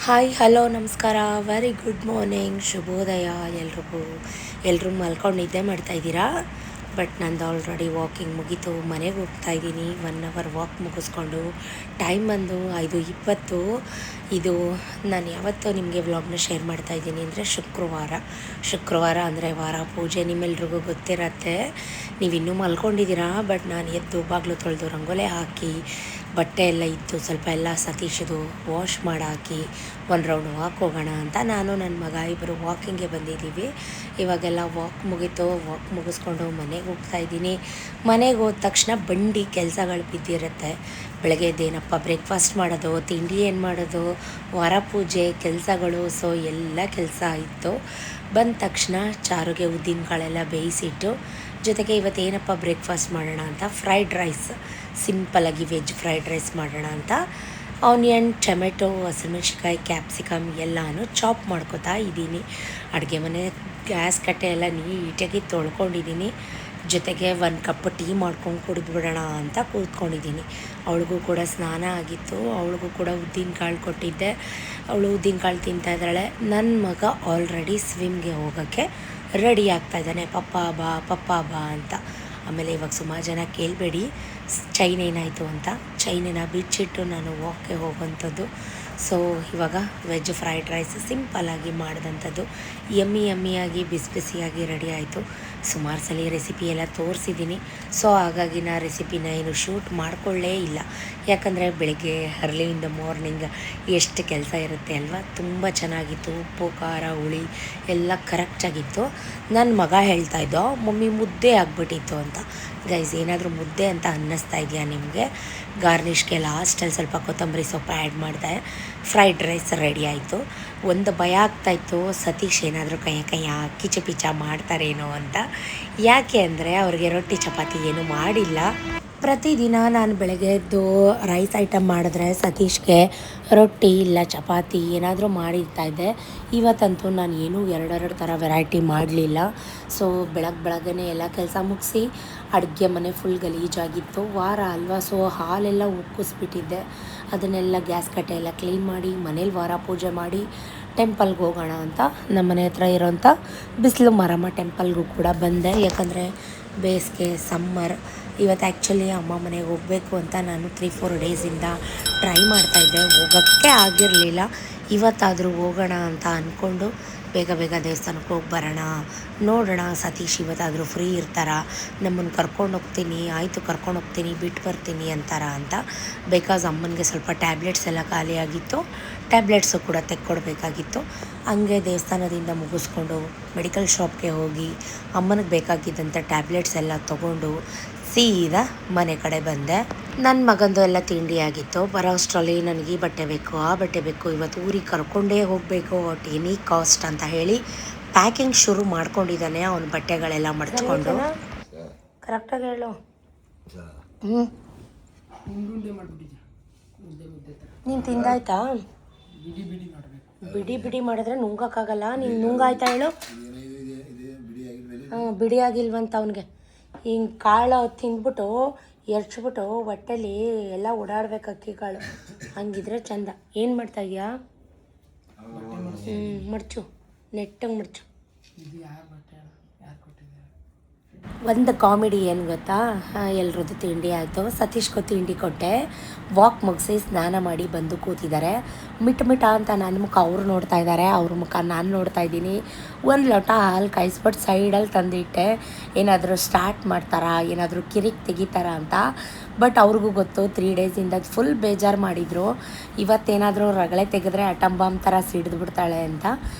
Hi hello ನಮಸ್ಕಾರ very good morning ಶುಭೋದಯ ಎಲ್ಲರೂ ಮಲ್ಕೊಂಡು ನಿದ್ದೆ ಮಾಡ್ತಾಯಿದ್ದೀರಾ. ಬಟ್ ನಂದು ಆಲ್ರೆಡಿ ವಾಕಿಂಗ್ ಮುಗೀತು, ಮನೆಗೆ ಹೋಗ್ತಾಯಿದ್ದೀನಿ. 1 ಅವರ್ ವಾಕ್ ಮುಗಿಸ್ಕೊಂಡು ಟೈಮ್ ಬಂದು 5:20. ಇದು ನಾನು ಯಾವತ್ತೂ ನಿಮಗೆ ವ್ಲಾಗ್ನ ಶೇರ್ ಮಾಡ್ತಾಯಿದ್ದೀನಿ ಅಂದರೆ ಶುಕ್ರವಾರ ಅಂದರೆ ವಾರ ಪೂಜೆ. ನಿಮ್ಮೆಲ್ರಿಗೂ ಗೊತ್ತಿರತ್ತೆ, ನೀವು ಇನ್ನೂ ಮಲ್ಕೊಂಡಿದ್ದೀರಾ. ಬಟ್ ನಾನು ಎದ್ದು ಬಾಗಿಲು ತೊಳೆದು ರಂಗೋಲೆ ಹಾಕಿ ಬಟ್ಟೆ ಎಲ್ಲ ಇತ್ತು ಸ್ವಲ್ಪ ಎಲ್ಲ ಸತೀಶದು ವಾಶ್ ಮಾಡಾಕಿ 1 ರೌಂಡ್ ವಾಕ್ ಹೋಗೋಣ ಅಂತ ನಾನು ನನ್ನ ಮಗ ಇಬ್ಬರು ವಾಕಿಂಗ್ಗೆ ಬಂದಿದ್ದೀವಿ. ಇವಾಗೆಲ್ಲ ವಾಕ್ ಮುಗೀತು, ವಾಕ್ ಮುಗಿಸ್ಕೊಂಡು ಮನೆಗೆ ಹೋಗ್ತಾಯಿದ್ದೀನಿ. ಮನೆಗೆ ಹೋದ ತಕ್ಷಣ ಬಂಡಿ ಕೆಲಸಗಳು ಬಿದ್ದಿರುತ್ತೆ. ಬೆಳಗ್ಗೆ ಎದ್ದೇನಪ್ಪ ಬ್ರೇಕ್ಫಾಸ್ಟ್ ಮಾಡೋದು, ತಿಂಡಿ ಏನು ಮಾಡೋದು, ವಾರ ಪೂಜೆ ಕೆಲಸಗಳು. ಸೊ ಎಲ್ಲ ಕೆಲಸ ಇತ್ತು. ಬಂದ ತಕ್ಷಣ ಚಾರುಗೆ ಉದ್ದಿನಕಾಳೆಲ್ಲ ಬೇಯಿಸಿಟ್ಟು, ಜೊತೆಗೆ ಇವತ್ತೇನಪ್ಪ ಬ್ರೇಕ್ಫಾಸ್ಟ್ ಮಾಡೋಣ ಅಂತ ಫ್ರೈಡ್ ರೈಸ್, ಸಿಂಪಲಾಗಿ ವೆಜ್ ಫ್ರೈಡ್ ರೈಸ್ ಮಾಡೋಣ ಅಂತ ಆನಿಯನ್, ಟೊಮೆಟೊ, ಹಸಿಮೆಣ್ಸಿನ್ಕಾಯಿ, ಕ್ಯಾಪ್ಸಿಕಮ್ ಎಲ್ಲನೂ ಚಾಪ್ ಮಾಡ್ಕೊತಾ ಇದ್ದೀನಿ. ಅಡುಗೆ ಮನೆ ಗ್ಯಾಸ್ ಕಟ್ಟೆ ಎಲ್ಲ ನೀಟಾಗಿ ತೊಳ್ಕೊಂಡಿದ್ದೀನಿ. ಜೊತೆಗೆ 1 ಕಪ್ ಟೀ ಮಾಡ್ಕೊಂಡು ಕುಡಿದ್ಬಿಡೋಣ ಅಂತ ಕೂತ್ಕೊಂಡಿದ್ದೀನಿ. ಅವಳಿಗೂ ಕೂಡ ಸ್ನಾನ ಆಗಿತ್ತು, ಅವಳಿಗೂ ಕೂಡ ಉದ್ದಿನಕಾಳು ಕೊಟ್ಟಿದ್ದೆ. ಅವಳು ಉದ್ದಿನಕಾಳು ತಿಂತಾಯಿದ್ದಾಳೆ. ನನ್ನ ಮಗ ಆಲ್ರೆಡಿ ಸ್ವಿಮ್ಗೆ ಹೋಗೋಕ್ಕೆ ರೆಡಿ ಆಗ್ತಾಯಿದ್ದಾನೆ, ಪಪ್ಪ ಬಾ ಅಂತ. ಆಮೇಲೆ ಇವಾಗ ಸುಮಾರು ಜನ ಕೇಳಬೇಡಿ ಚೈನ್ ಏನಾಯಿತು ಅಂತ. ಚೈನನ್ನ ಬಿಚ್ಚಿಟ್ಟು ನಾನು ವಾಕ್ಗೆ ಹೋಗೋವಂಥದ್ದು. ಸೊ ಇವಾಗ ವೆಜ್ ಫ್ರೈಡ್ ರೈಸ್ ಸಿಂಪಲ್ಲಾಗಿ ಮಾಡಿದಂಥದ್ದು ಯಮ್ಮಿಯಾಗಿ ಬಿಸಿಯಾಗಿ ರೆಡಿ ಆಯಿತು. ಸುಮಾರು ಸಲ ರೆಸಿಪಿ ಎಲ್ಲ ತೋರಿಸಿದ್ದೀನಿ. ಸೊ ಹಾಗಾಗಿ ನಾ ರೆಸಿಪಿನ ಏನು ಶೂಟ್ ಮಾಡಿಕೊಳ್ಳೇ ಇಲ್ಲ, ಯಾಕಂದರೆ ಬೆಳಗ್ಗೆ ಅರ್ಲಿ ಇನ್ ದ ಮಾರ್ನಿಂಗ್ ಎಷ್ಟು ಕೆಲಸ ಇರುತ್ತೆ ಅಲ್ವಾ. ತುಂಬ ಚೆನ್ನಾಗಿತ್ತು, ಉಪ್ಪು ಖಾರ ಹುಳಿ ಎಲ್ಲ ಕರೆಕ್ಟಾಗಿತ್ತು. ನನ್ನ ಮಗ ಹೇಳ್ತಾಯಿದ್ದೋ ಮಮ್ಮಿ ಮುದ್ದೆ ಆಗಿಬಿಟ್ಟಿತ್ತು ಅಂತ. ಗೈಸ್, ಏನಾದರೂ ಮುದ್ದೆ ಅಂತ ಅನ್ನಿಸ್ತಾ ಇದೆಯಾ ನಿಮಗೆ? ಗಾರ್ನಿಷ್ಗೆ ಲಾಸ್ಟಲ್ಲಿ ಸ್ವಲ್ಪ ಕೊತ್ತಂಬರಿ ಸೊಪ್ಪು ಆ್ಯಡ್ ಮಾಡಿದೆ. ಫ್ರೈಡ್ ರೈಸ್ ರೆಡಿ ಆಯಿತು. ಒಂದು ಭಯ ಆಗ್ತಾಯಿತ್ತು, ಸತೀಶ್ ಏನಾದರೂ ಕೈಯ ಕಿಚಪಿಚ ಮಾಡ್ತಾರೇನೋ ಅಂತ. ಯಾಕೆ ಅಂದರೆ ಅವ್ರಿಗೆ ರೊಟ್ಟಿ ಚಪಾತಿ ಏನೂ ಮಾಡಿಲ್ಲ. ಪ್ರತಿದಿನ ನಾನು ಬೆಳಗ್ಗೆ ಎದ್ದು ರೈಸ್ ಐಟಮ್ ಮಾಡಿದ್ರೆ ಸತೀಶ್ಗೆ ರೊಟ್ಟಿ ಇಲ್ಲ ಚಪಾತಿ ಏನಾದರೂ ಮಾಡಿರ್ತಾಯಿದ್ದೆ. ಇವತ್ತಂತೂ ನಾನು ಏನೂ 2 ಥರ ವೆರೈಟಿ ಮಾಡಲಿಲ್ಲ. ಸೊ ಬೆಳಗ್ಗೆನೇ ಎಲ್ಲ ಕೆಲಸ ಮುಗಿಸಿ ಅಡುಗೆ ಮನೆ ಫುಲ್ ಗಲೀಜಾಗಿತ್ತು. ವಾರ ಅಲ್ವಾ, ಸೊ ಹಾಲೆಲ್ಲ ಉಕ್ಕಿಸ್ಬಿಟ್ಟಿದ್ದೆ. ಅದನ್ನೆಲ್ಲ ಗ್ಯಾಸ್ ಕಟ್ಟೆ ಎಲ್ಲ ಕ್ಲೀನ್ ಮಾಡಿ ಮನೇಲಿ ವಾರ ಪೂಜೆ ಮಾಡಿ ಟೆಂಪಲ್ಗೆ ಹೋಗೋಣ ಅಂತ ನಮ್ಮ ಮನೆ ಹತ್ರ ಇರೋಂಥ ಬಿಸಿಲು ಮಾರಮ್ಮ ಟೆಂಪಲ್ಗೂ ಕೂಡ ಬಂದೆ. ಯಾಕಂದರೆ ಬೇಸಿಗೆ ಸಮ್ಮರ್. ಇವತ್ತು ಆ್ಯಕ್ಚುಲಿ ಅಮ್ಮ ಮನೆಗೆ ಹೋಗಬೇಕು ಅಂತ ನಾನು 3-4 ಡೇಸಿಂದ ಟ್ರೈ ಮಾಡ್ತಾಯಿದ್ದೆ, ಹೋಗೋಕ್ಕೆ ಆಗಿರಲಿಲ್ಲ. ಇವತ್ತಾದರೂ ಹೋಗೋಣ ಅಂತ ಅಂದ್ಕೊಂಡು ಬೇಗ ದೇವಸ್ಥಾನಕ್ಕೆ ಹೋಗಿ ಬರೋಣ, ನೋಡೋಣ ಸತೀಶ್ ಇವತ್ತಾದರೂ ಫ್ರೀ ಇರ್ತಾರ, ನಮ್ಮನ್ನು ಕರ್ಕೊಂಡು ಹೋಗ್ತೀನಿ, ಆಯಿತು ಕರ್ಕೊಂಡು ಹೋಗ್ತೀನಿ, ಬಿಟ್ಟು ಬರ್ತೀನಿ ಅಂತಾರ ಅಂತ. ಬಿಕಾಸ್ ಅಮ್ಮನಿಗೆ ಸ್ವಲ್ಪ ಟ್ಯಾಬ್ಲೆಟ್ಸ್ ಎಲ್ಲ ಖಾಲಿಯಾಗಿತ್ತು, ಟ್ಯಾಬ್ಲೆಟ್ಸು ಕೂಡ ತೆಕ್ಕೊಡ್ಬೇಕಾಗಿತ್ತು. ಹಂಗೆ ದೇವಸ್ಥಾನದಿಂದ ಮುಗಿಸ್ಕೊಂಡು ಮೆಡಿಕಲ್ ಶಾಪ್ಗೆ ಹೋಗಿ ಅಮ್ಮನಿಗೆ ಬೇಕಾಗಿದ್ದಂಥ ಟ್ಯಾಬ್ಲೆಟ್ಸ್ ಎಲ್ಲ ತೊಗೊಂಡು ಸೀದಾ ಮನೆ ಕಡೆ ಬಂದೆ. ನನ್ನ ಮಗಂದು ಎಲ್ಲ ತಿಂಡಿ ಆಗಿತ್ತು. ಬರೋ ಅಷ್ಟರಲ್ಲಿ ನನಗೆ ಈ ಬಟ್ಟೆ ಬೇಕು, ಆ ಬಟ್ಟೆ ಬೇಕು, ಇವತ್ತು ಊರಿಗೆ ಕರ್ಕೊಂಡೇ ಹೋಗಬೇಕು ಅಟ್ ಎನಿ ಕಾಸ್ಟ್ ಅಂತ ಹೇಳಿ ಪ್ಯಾಕಿಂಗ್ ಶುರು ಮಾಡ್ಕೊಂಡಿದ್ದಾನೆ. ಅವನ ಬಟ್ಟೆಗಳೆಲ್ಲ ಮಡ್ಚ್ಕೊಂಡು. ಕರೆಕ್ಟಾಗಿ ಹೇಳು. ನೀನು ತಿಂದಾಯ್ತಾ? ಬಿಡಿ ಮಾಡಿದ್ರೆ ನುಂಗೋಕ್ಕಾಗಲ್ಲ. ನೀನು ನುಂಗಾಯ್ತಾ ಹೇಳು? ಬಿಡಿ ಆಗಿಲ್ವಂತ ಅವನಿಗೆ. ಹಿಂಗೆ ಕಾಳು ತಿಂದ್ಬಿಟ್ಟು ಎರ್ಚ್ಬಿಟ್ಟು ಹೊಟ್ಟೆಲಿ ಎಲ್ಲ ಓಡಾಡ್ಬೇಕು ಅಕ್ಕಿ ಕಾಳು, ಹಂಗಿದ್ರೆ ಚಂದ. ಏನು ಮಾಡ್ತಾಯಿದ್ಯಾ? ಮಡ್ಚು, ನೆಟ್ಟಗೆ ಮಡ್ಚು. ಒಂದು ಕಾಮಿಡಿ ಏನು ಗೊತ್ತಾ, ಎಲ್ರದ್ದು ತಿಂಡಿ ಆಯಿತು, ಸತೀಶ್ಗೂ ತಿಂಡಿ ಕೊಟ್ಟೆ. ವಾಕ್ ಮುಗಿಸಿ ಸ್ನಾನ ಮಾಡಿ ಬಂದು ಕೂತಿದ್ದಾರೆ. ಮಿಟ ಅಂತ ನನ್ನ ಮುಖ ಅವ್ರು ನೋಡ್ತಾ ಇದ್ದಾರೆ, ಅವ್ರ ಮುಖ ನಾನು ನೋಡ್ತಾ ಇದ್ದೀನಿ. 1 ಲೋಟ ಹಾಲು ಕಾಯಿಸ್ಬಿಟ್ಟು ಸೈಡಲ್ಲಿ ತಂದಿಟ್ಟೆ, ಏನಾದರೂ ಸ್ಟಾರ್ಟ್ ಮಾಡ್ತಾರಾ, ಏನಾದರೂ ಕಿರಿಕ್ ತೆಗಿತಾರ ಅಂತ. ಬಟ್ ಅವ್ರಿಗೂ ಗೊತ್ತು 3 ಡೇಸಿಂದ ಫುಲ್ ಬೇಜಾರು ಮಾಡಿದರು. ಇವತ್ತೇನಾದರೂ ರಗಳೆ ತೆಗೆದ್ರೆ ಅಟಮ್ ಬಾಂಬ್ ಥರ ಸಿಡಿದು ಬಿಡ್ತಾಳೆ ಅಂತ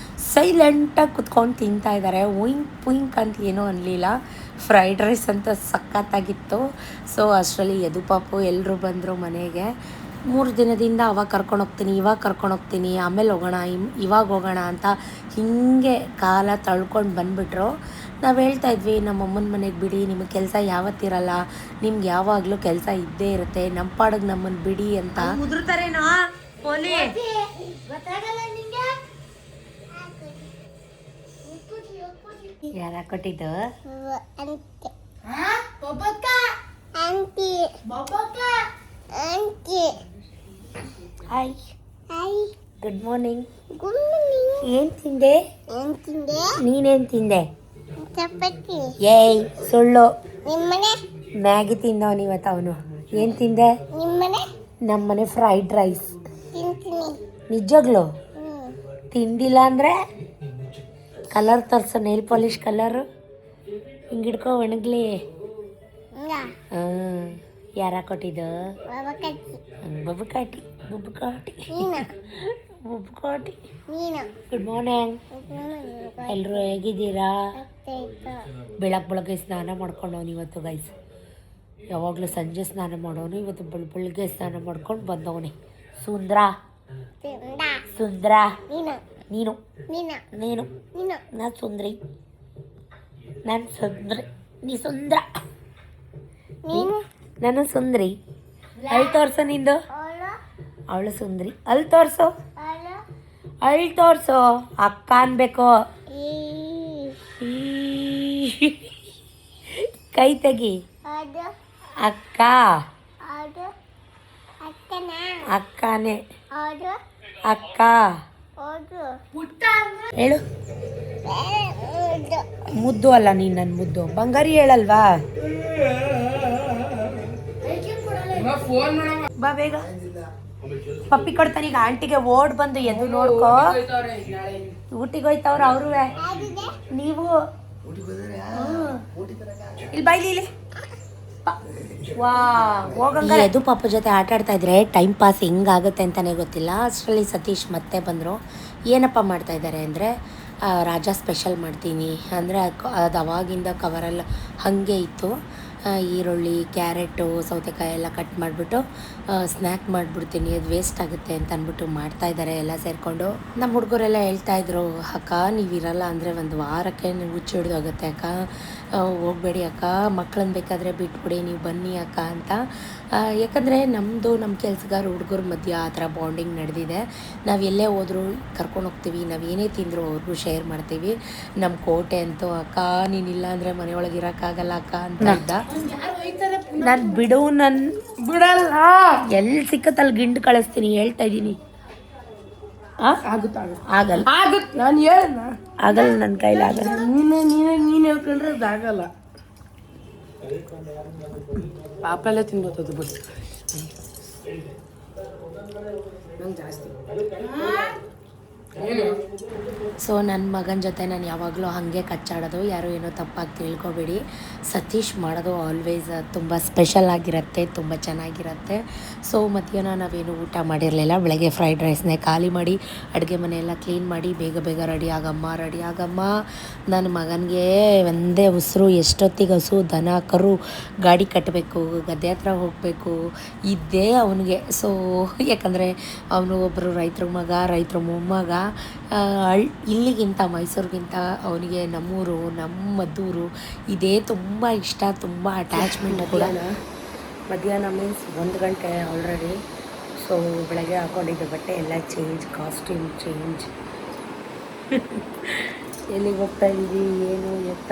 ಸೈಲೆಂಟಾಗಿ ಕುತ್ಕೊಂಡು ತಿಂತಾಯಿದ್ದಾರೆ. ಉಯಿಂಕ್ ಅಂತ ಏನೂ ಅನ್ನಲಿಲ್ಲ. ಫ್ರೈಡ್ ರೈಸ್ ಅಂತ ಸಖತ್ತಾಗಿತ್ತು. ಸೊ ಅಷ್ಟರಲ್ಲಿ ಯದು ಪಾಪು ಎಲ್ಲರೂ ಬಂದರು ಮನೆಗೆ. 3 ದಿನದಿಂದ ಅವಾಗ ಕರ್ಕೊಂಡೋಗ್ತೀನಿ, ಇವಾಗ ಕರ್ಕೊಂಡೋಗ್ತೀನಿ, ಆಮೇಲೆ ಹೋಗೋಣ, ಇವಾಗ ಹೋಗೋಣ ಅಂತ ಹೀಗೆ ಕಾಲ ತಳ್ಕೊಂಡು ಬಂದುಬಿಟ್ರು. ನಾವು ಹೇಳ್ತಾಯಿದ್ವಿ ನಮ್ಮಮ್ಮನ ಮನೆಗೆ ಬಿಡಿ, ನಿಮಗೆ ಕೆಲಸ ಯಾವತ್ತಿರಲ್ಲ, ನಿಮ್ಗೆ ಯಾವಾಗಲೂ ಕೆಲಸ ಇದ್ದೇ ಇರುತ್ತೆ, ನಮ್ಮ ಪಾಡಿಗೆ ನಮ್ಮನ್ನು ಬಿಡಿ ಅಂತ. ಮುದ್ರತಾರೇನೋ ಪೋಲಿ ಯಾರು ಕೊಟ್ಟಿದ್ದು? Hi good morning. Good morning. ಏನು ತಿಂದೆ? ಏನು ತಿಂದೆ? ನೀನೇನು ತಿಂದೆ? ಚಪಾತಿ. ಏಯ್ ಸುಳ್ಳು. ನಿಮ್ಮನೆ? ಮ್ಯಾಗಿ ತಿಂದವನು ಇವತ್ತು ಅವನು. ಏನು ತಿಂದೆ? ನಿಮ್ಮನೆ? ನಮ್ಮನೆ ಫ್ರೈಡ್ ರೈಸ್. ತಿಂತೀನಿ. ನಿಜವಾಗ್ಲು ತಿಂದಿಲ್ಲ ಅಂದರೆ ಕಲರ್ ತೋರಿಸು, ನೇಲ್ ಪಾಲಿಷ್ ಕಲರು ಹಿಂಗೆ ಹಿಡ್ಕೊ ಒಣಗ್ಲಿ. ಹಾಂ, ಯಾರ ಕೊಟ್ಟಿದ್ದು? ಬಬ್ಬುಕಾಟಿ. ಬಬ್ಬುಕಾಟಿ ಬಬ್ಬುಕಾಟಿ. Good morning. ಎಲ್ಲರೂ ಹೇಗಿದ್ದೀರಾ? ಬೆಳಗ್ಗೆ ಸ್ನಾನ ಮಾಡ್ಕೊಂಡವನು ಇವತ್ತು ಗೈಸ್. ಯಾವಾಗಲೂ ಸಂಜೆ ಸ್ನಾನ ಮಾಡೋನು, ಇವತ್ತು ಬೆಳಗ್ಗೆ ಸ್ನಾನ ಮಾಡ್ಕೊಂಡು ಬಂದವನೇ. ಸುಂದ್ರ ಸುಂದ್ರ. ನೀನು ನಾನು ಸುಂದ್ರಿ. ನಾನು ಸುಂದ್ರಿ, ನೀ ಸುಂದ್ರ. ನಾನು ಸುಂದ್ರಿ. ಅಲ್ಲಿ ತೋರ್ಸು ನಿಂದು. ಅವಳು ಸುಂದ್ರಿ. ಅಲ್ಲಿ ತೋರ್ಸು, ಅಲ್ಲಿ ತೋರ್ಸು. ಅಕ್ಕ ಅನ್ಬೇಕು. ಕೈ ತೆಗಿ. ಅಕ್ಕ. ಅಕ್ಕನೇ. ಅಕ್ಕ ಹೇಳು. ಮುದ್ದು ಅಲ್ಲ ನೀನು, ನನ್ನ ಮುದ್ದು ಬಂಗಾರಿ ಹೇಳಲ್ವಾ? ಬಾ ಬೇಗ. ಪಪ್ಪಿ ಕೊಡ್ತಾನೆ ಈಗ ಆಂಟಿಗೆ. ಓಡ್ ಬಂದು ಎದ್ದು ನೋಡ್ಕೋ. ಊಟಿಗೆ ಹೋಯ್ತವ್ರ ಅವರು. ನೀವು ಇಲ್ಲಿ ಬೈಲಿ ಇಲ್ಲಿ. ವಾ ಹೋಗಂಗ. ಎದು ಪಾಪ ಜೊತೆ ಆಟ ಆಡ್ತಾ ಇದ್ರೆ ಟೈಮ್ ಪಾಸ್ ಹೆಂಗಾಗುತ್ತೆ ಅಂತಲೇ ಗೊತ್ತಿಲ್ಲ. ಅಷ್ಟರಲ್ಲಿ ಸತೀಶ್ ಮತ್ತೆ ಬಂದರು. ಏನಪ್ಪ ಮಾಡ್ತಾ ಇದ್ದಾರೆ ಅಂದರೆ ರಾಜಾ ಸ್ಪೆಷಲ್ ಮಾಡ್ತೀನಿ ಅಂದರೆ ಅದು ಅವಾಗಿಂದ ಕವರೆಲ್ಲ ಹಾಗೆ ಇತ್ತು. ಈರುಳ್ಳಿ, ಕ್ಯಾರೆಟು, ಸೌತೆಕಾಯಿ ಎಲ್ಲ ಕಟ್ ಮಾಡಿಬಿಟ್ಟು ಸ್ನ್ಯಾಕ್ ಮಾಡಿಬಿಡ್ತೀನಿ, ಅದು ವೇಸ್ಟ್ ಆಗುತ್ತೆ ಅಂತ ಅಂದ್ಬಿಟ್ಟು ಮಾಡ್ತಾಯಿದ್ದಾರೆ ಎಲ್ಲ ಸೇರಿಕೊಂಡು. ನಮ್ಮ ಹುಡುಗರೆಲ್ಲ ಹೇಳ್ತಾಯಿದ್ರು, ಅಕ್ಕ ನೀವಿರಲ್ಲ ಅಂದರೆ ಒಂದು ವಾರಕ್ಕೆ ಹುಚ್ಚು ಹಿಡ್ದೋಗುತ್ತೆ ಅಕ್ಕ, ಹೋಗಬೇಡಿ ಅಕ್ಕ, ಮಕ್ಕಳನ್ನ ಬೇಕಾದರೆ ಬಿಟ್ಬಿಡಿ, ನೀವು ಬನ್ನಿ ಅಕ್ಕ ಅಂತ. ಯಾಕಂದರೆ ನಮ್ಮ ಕೆಲಸಗಾರ ಹುಡುಗರ ಮಧ್ಯೆ ಆ ಥರ ಬಾಂಡಿಂಗ್ ನಡೆದಿದೆ. ನಾವು ಎಲ್ಲೇ ಹೋದರೂ ಕರ್ಕೊಂಡು ಹೋಗ್ತೀವಿ, ನಾವು ಏನೇ ತಿಂದರೂ ಅವ್ರಿಗೂ ಶೇರ್ ಮಾಡ್ತೀವಿ. ನಮ್ಮ ಕೋಟೆ ಅಂತೂ ಅಕ್ಕ ನೀನಿಲ್ಲ ಅಂದರೆ ಮನೆಯೊಳಗೆ ಇರೋಕ್ಕಾಗಲ್ಲ ಅಕ್ಕ ಅಂತ ಇದ್ದ. ನಾನು ಬಿಡು, ನನ್ನ ಬಿಡಲ್ಲ, ಎಲ್ಲಿ ಸಿಕ್ಕತ್ತಲ್ಲಿ ಗಿಂಡು ಕಳಿಸ್ತೀನಿ, ಹೇಳ್ತಾ ಇದ್ದೀನಿ. ಆಗಲ್ಲ, ನಾನು ಹೇಳ ಆಗಲ್ಲ, ನನ್ನ ಕೈಲಿ ಆಗಲ್ಲ. ನೀನು ಹೇಳ್ಕೊಂಡ್ರೆ ಅದಾಗಲ್ಲ. ಪಾಪಲ್ಲೇ ತಿನ್ಬೋದು ಬಿಟ್ಟು ಜಾಸ್ತಿ. ಸೊ ನನ್ನ ಮಗನ ಜೊತೆ ನಾನು ಯಾವಾಗಲೂ ಹಾಗೆ ಕಚ್ಚಾಡೋದು, ಯಾರು ಏನೋ ತಪ್ಪಾಗಿ ತಿಳ್ಕೊಬೇಡಿ. ಸತೀಶ್ ಮಾಡೋದು ಆಲ್ವೇಸ್ ತುಂಬ ಸ್ಪೆಷಲ್ ಆಗಿರುತ್ತೆ, ತುಂಬ ಚೆನ್ನಾಗಿರುತ್ತೆ. ಸೊ ಮಧ್ಯಾಹ್ನ ನಾವೇನು ಊಟ ಮಾಡಿರಲಿಲ್ಲ. ಬೆಳಗ್ಗೆ ಫ್ರೈಡ್ ರೈಸ್ನೇ ಖಾಲಿ ಮಾಡಿ ಅಡುಗೆ ಮನೆಯೆಲ್ಲ ಕ್ಲೀನ್ ಮಾಡಿ ಬೇಗ ರೆಡಿ ಆಗಮ್ಮ. ನನ್ನ ಮಗನಿಗೆ ಒಂದೇ ಉಸಿರು, ಎಷ್ಟೊತ್ತಿಗೆ ಹಸು ದನ ಕರು ಗಾಡಿ ಕಟ್ಟಬೇಕು, ಗದ್ದೆ ಹತ್ರ ಹೋಗಬೇಕು, ಇದ್ದೇ ಅವನಿಗೆ. ಸೊ ಯಾಕಂದರೆ ಅವನು ಒಬ್ಬರು ರೈತರ ಮಗ, ರೈತರ ಮೊಮ್ಮಗ. ಇಲ್ಲಿಗಿಂತ ಮೈಸೂರಿಗಿಂತ ಅವನಿಗೆ ನಮ್ಮೂರು, ನಮ್ಮ ಮದ್ದೂರು ಇದೇ ತುಂಬ ಇಷ್ಟ, ತುಂಬ ಅಟ್ಯಾಚ್ಮೆಂಟ್ ಕೂಡ. ಮಧ್ಯಾಹ್ನ ಮೀನ್ಸ್ 1 ಗಂಟೆ ಆಲ್ರೆಡಿ. ಸೊ ಬೆಳಗ್ಗೆ ಹಾಕೊಂಡಿದ್ದ ಬಟ್ಟೆ ಎಲ್ಲ ಚೇಂಜ್, ಕಾಸ್ಟ್ಯೂಮ್ ಚೇಂಜ್. ಎಲ್ಲಿಗೆ ಹೋಗ್ತಾ ಇದ್ದೀವಿ ಏನು ಎತ್ತ?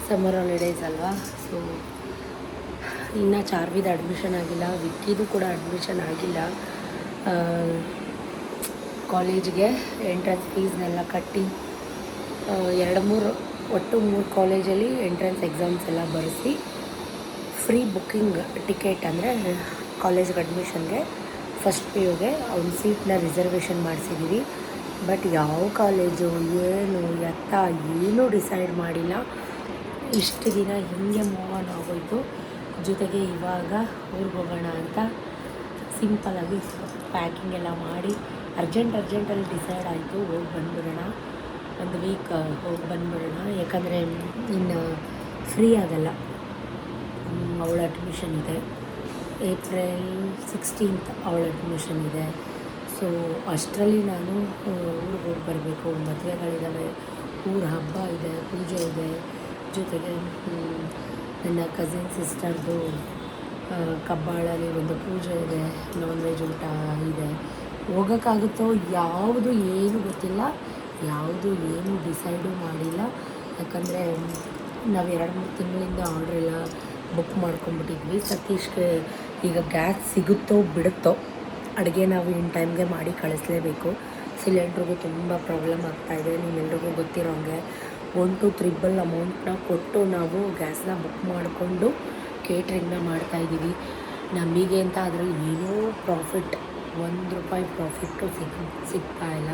ಸಮ್ಮರ್ ಹಾಲಿಡೇಸ್ ಅಲ್ವಾ. ಸೊ ಇನ್ನು ಚಾರ್ವಿದ ಅಡ್ಮಿಷನ್ ಆಗಿಲ್ಲ, ವಿಕ್ಕಿದು ಕೂಡ ಅಡ್ಮಿಷನ್ ಆಗಿಲ್ಲ. ಕಾಲೇಜ್ಗೆ ಎಂಟ್ರೆನ್ಸ್ ಫೀಸ್ನೆಲ್ಲ ಕಟ್ಟಿ 3 ಕಾಲೇಜಲ್ಲಿ ಎಂಟ್ರೆನ್ಸ್ ಎಕ್ಸಾಮ್ಸ್ ಎಲ್ಲ ಬರೆಸಿ ಫ್ರೀ ಬುಕ್ಕಿಂಗ್ ಟಿಕೆಟ್, ಅಂದರೆ ಕಾಲೇಜ್ಗೆ ಅಡ್ಮಿಷನ್ಗೆ ಫಸ್ಟ್ PUಗೆ ಅವ್ನ ಸೀಟ್ನ ರಿಸರ್ವೇಷನ್ ಮಾಡಿಸಿದ್ದೀವಿ. ಬಟ್ ಯಾವ ಕಾಲೇಜು ಏನು ಎತ್ತ ಏನೂ ಡಿಸೈಡ್ ಮಾಡಿಲ್ಲ. ಇಷ್ಟು ದಿನ ಹಿಂಗೆ ಮೂವ್ ಆನ್ ಆಗೋಯ್ತು. ಜೊತೆಗೆ ಇವಾಗ ಊರಿಗೆ ಹೋಗೋಣ ಅಂತ ಸಿಂಪಲಾಗಿ ಪ್ಯಾಕಿಂಗ್ ಎಲ್ಲ ಮಾಡಿ ಅರ್ಜೆಂಟಲ್ಲಿ ಡಿಸೈಡ್ ಆಯಿತು, ಹೋಗಿ ಬಂದುಬಿಡೋಣ, 1 ವೀಕ್ ಹೋಗಿ ಬಂದುಬಿಡೋಣ. ಯಾಕಂದರೆ ಇನ್ನು ಫ್ರೀ ಆಗಲ್ಲ. ಅವಳ ಅಡ್ಮಿಷನ್ ಇದೆ, ಏಪ್ರಿಲ್ 16th ಅವಳ ಅಡ್ಮಿಷನ್ ಇದೆ. ಸೊ ಅಷ್ಟರಲ್ಲಿ ನಾನು ಊರಿಗೆ ಹೋಗಿ ಬರಬೇಕು. ಮದುವೆಗಳಿದ್ದಾವೆ, ಊರ ಹಬ್ಬ ಇದೆ, ಪೂಜೆ ಇದೆ. ಜೊತೆಗೆ ನನ್ನ ಕಸಿನ್ ಸಿಸ್ಟರ್ದು ಕಬ್ಬಾಳಲ್ಲಿ ಒಂದು ಪೂಜೆ ಇದೆ, ನಾನ್ ವೆಜ್ ಊಟ ಇದೆ. ಹೋಗೋಕ್ಕಾಗುತ್ತೋ ಯಾವುದು ಏನು ಗೊತ್ತಿಲ್ಲ, ಯಾವುದು ಏನು ಡಿಸೈಡು ಮಾಡಿಲ್ಲ. ಯಾಕಂದರೆ ನಾವು 2-3 ತಿಂಗಳಿಂದ ಆರ್ಡ್ರೆಲ್ಲ ಬುಕ್ ಮಾಡ್ಕೊಂಬಿಟ್ಟಿದ್ವಿ. ಸತೀಶ್ಗೆ ಈಗ ಗ್ಯಾಸ್ ಸಿಗುತ್ತೋ ಬಿಡುತ್ತೋ ಅಡುಗೆ ನಾವು ಇನ್ ಟೈಮ್ಗೆ ಮಾಡಿ ಕಳಿಸ್ಲೇಬೇಕು. ಸಿಲಿಂಡ್ರಿಗೂ ತುಂಬ ಪ್ರಾಬ್ಲಮ್ ಆಗ್ತಾಯಿದೆ. ನಿಮ್ಮೆಲ್ರಿಗೂ ಗೊತ್ತಿರೋಂಗೆ 1-3 ಅಮೌಂಟ್ನ ಕೊಟ್ಟು ನಾವು ಗ್ಯಾಸ್ನ ಬುಕ್ ಮಾಡಿಕೊಂಡು ಕೇಟ್ರಿಂಗ್ನ ಮಾಡ್ತಾಯಿದ್ದೀವಿ. ನಮಗೆ ಅಂತ ಅದರಲ್ಲಿ ಏನೂ ಪ್ರಾಫಿಟ್, ₹1 ಪ್ರಾಫಿಟ್ಟು ಸಿಗ್ತಾ ಇಲ್ಲ.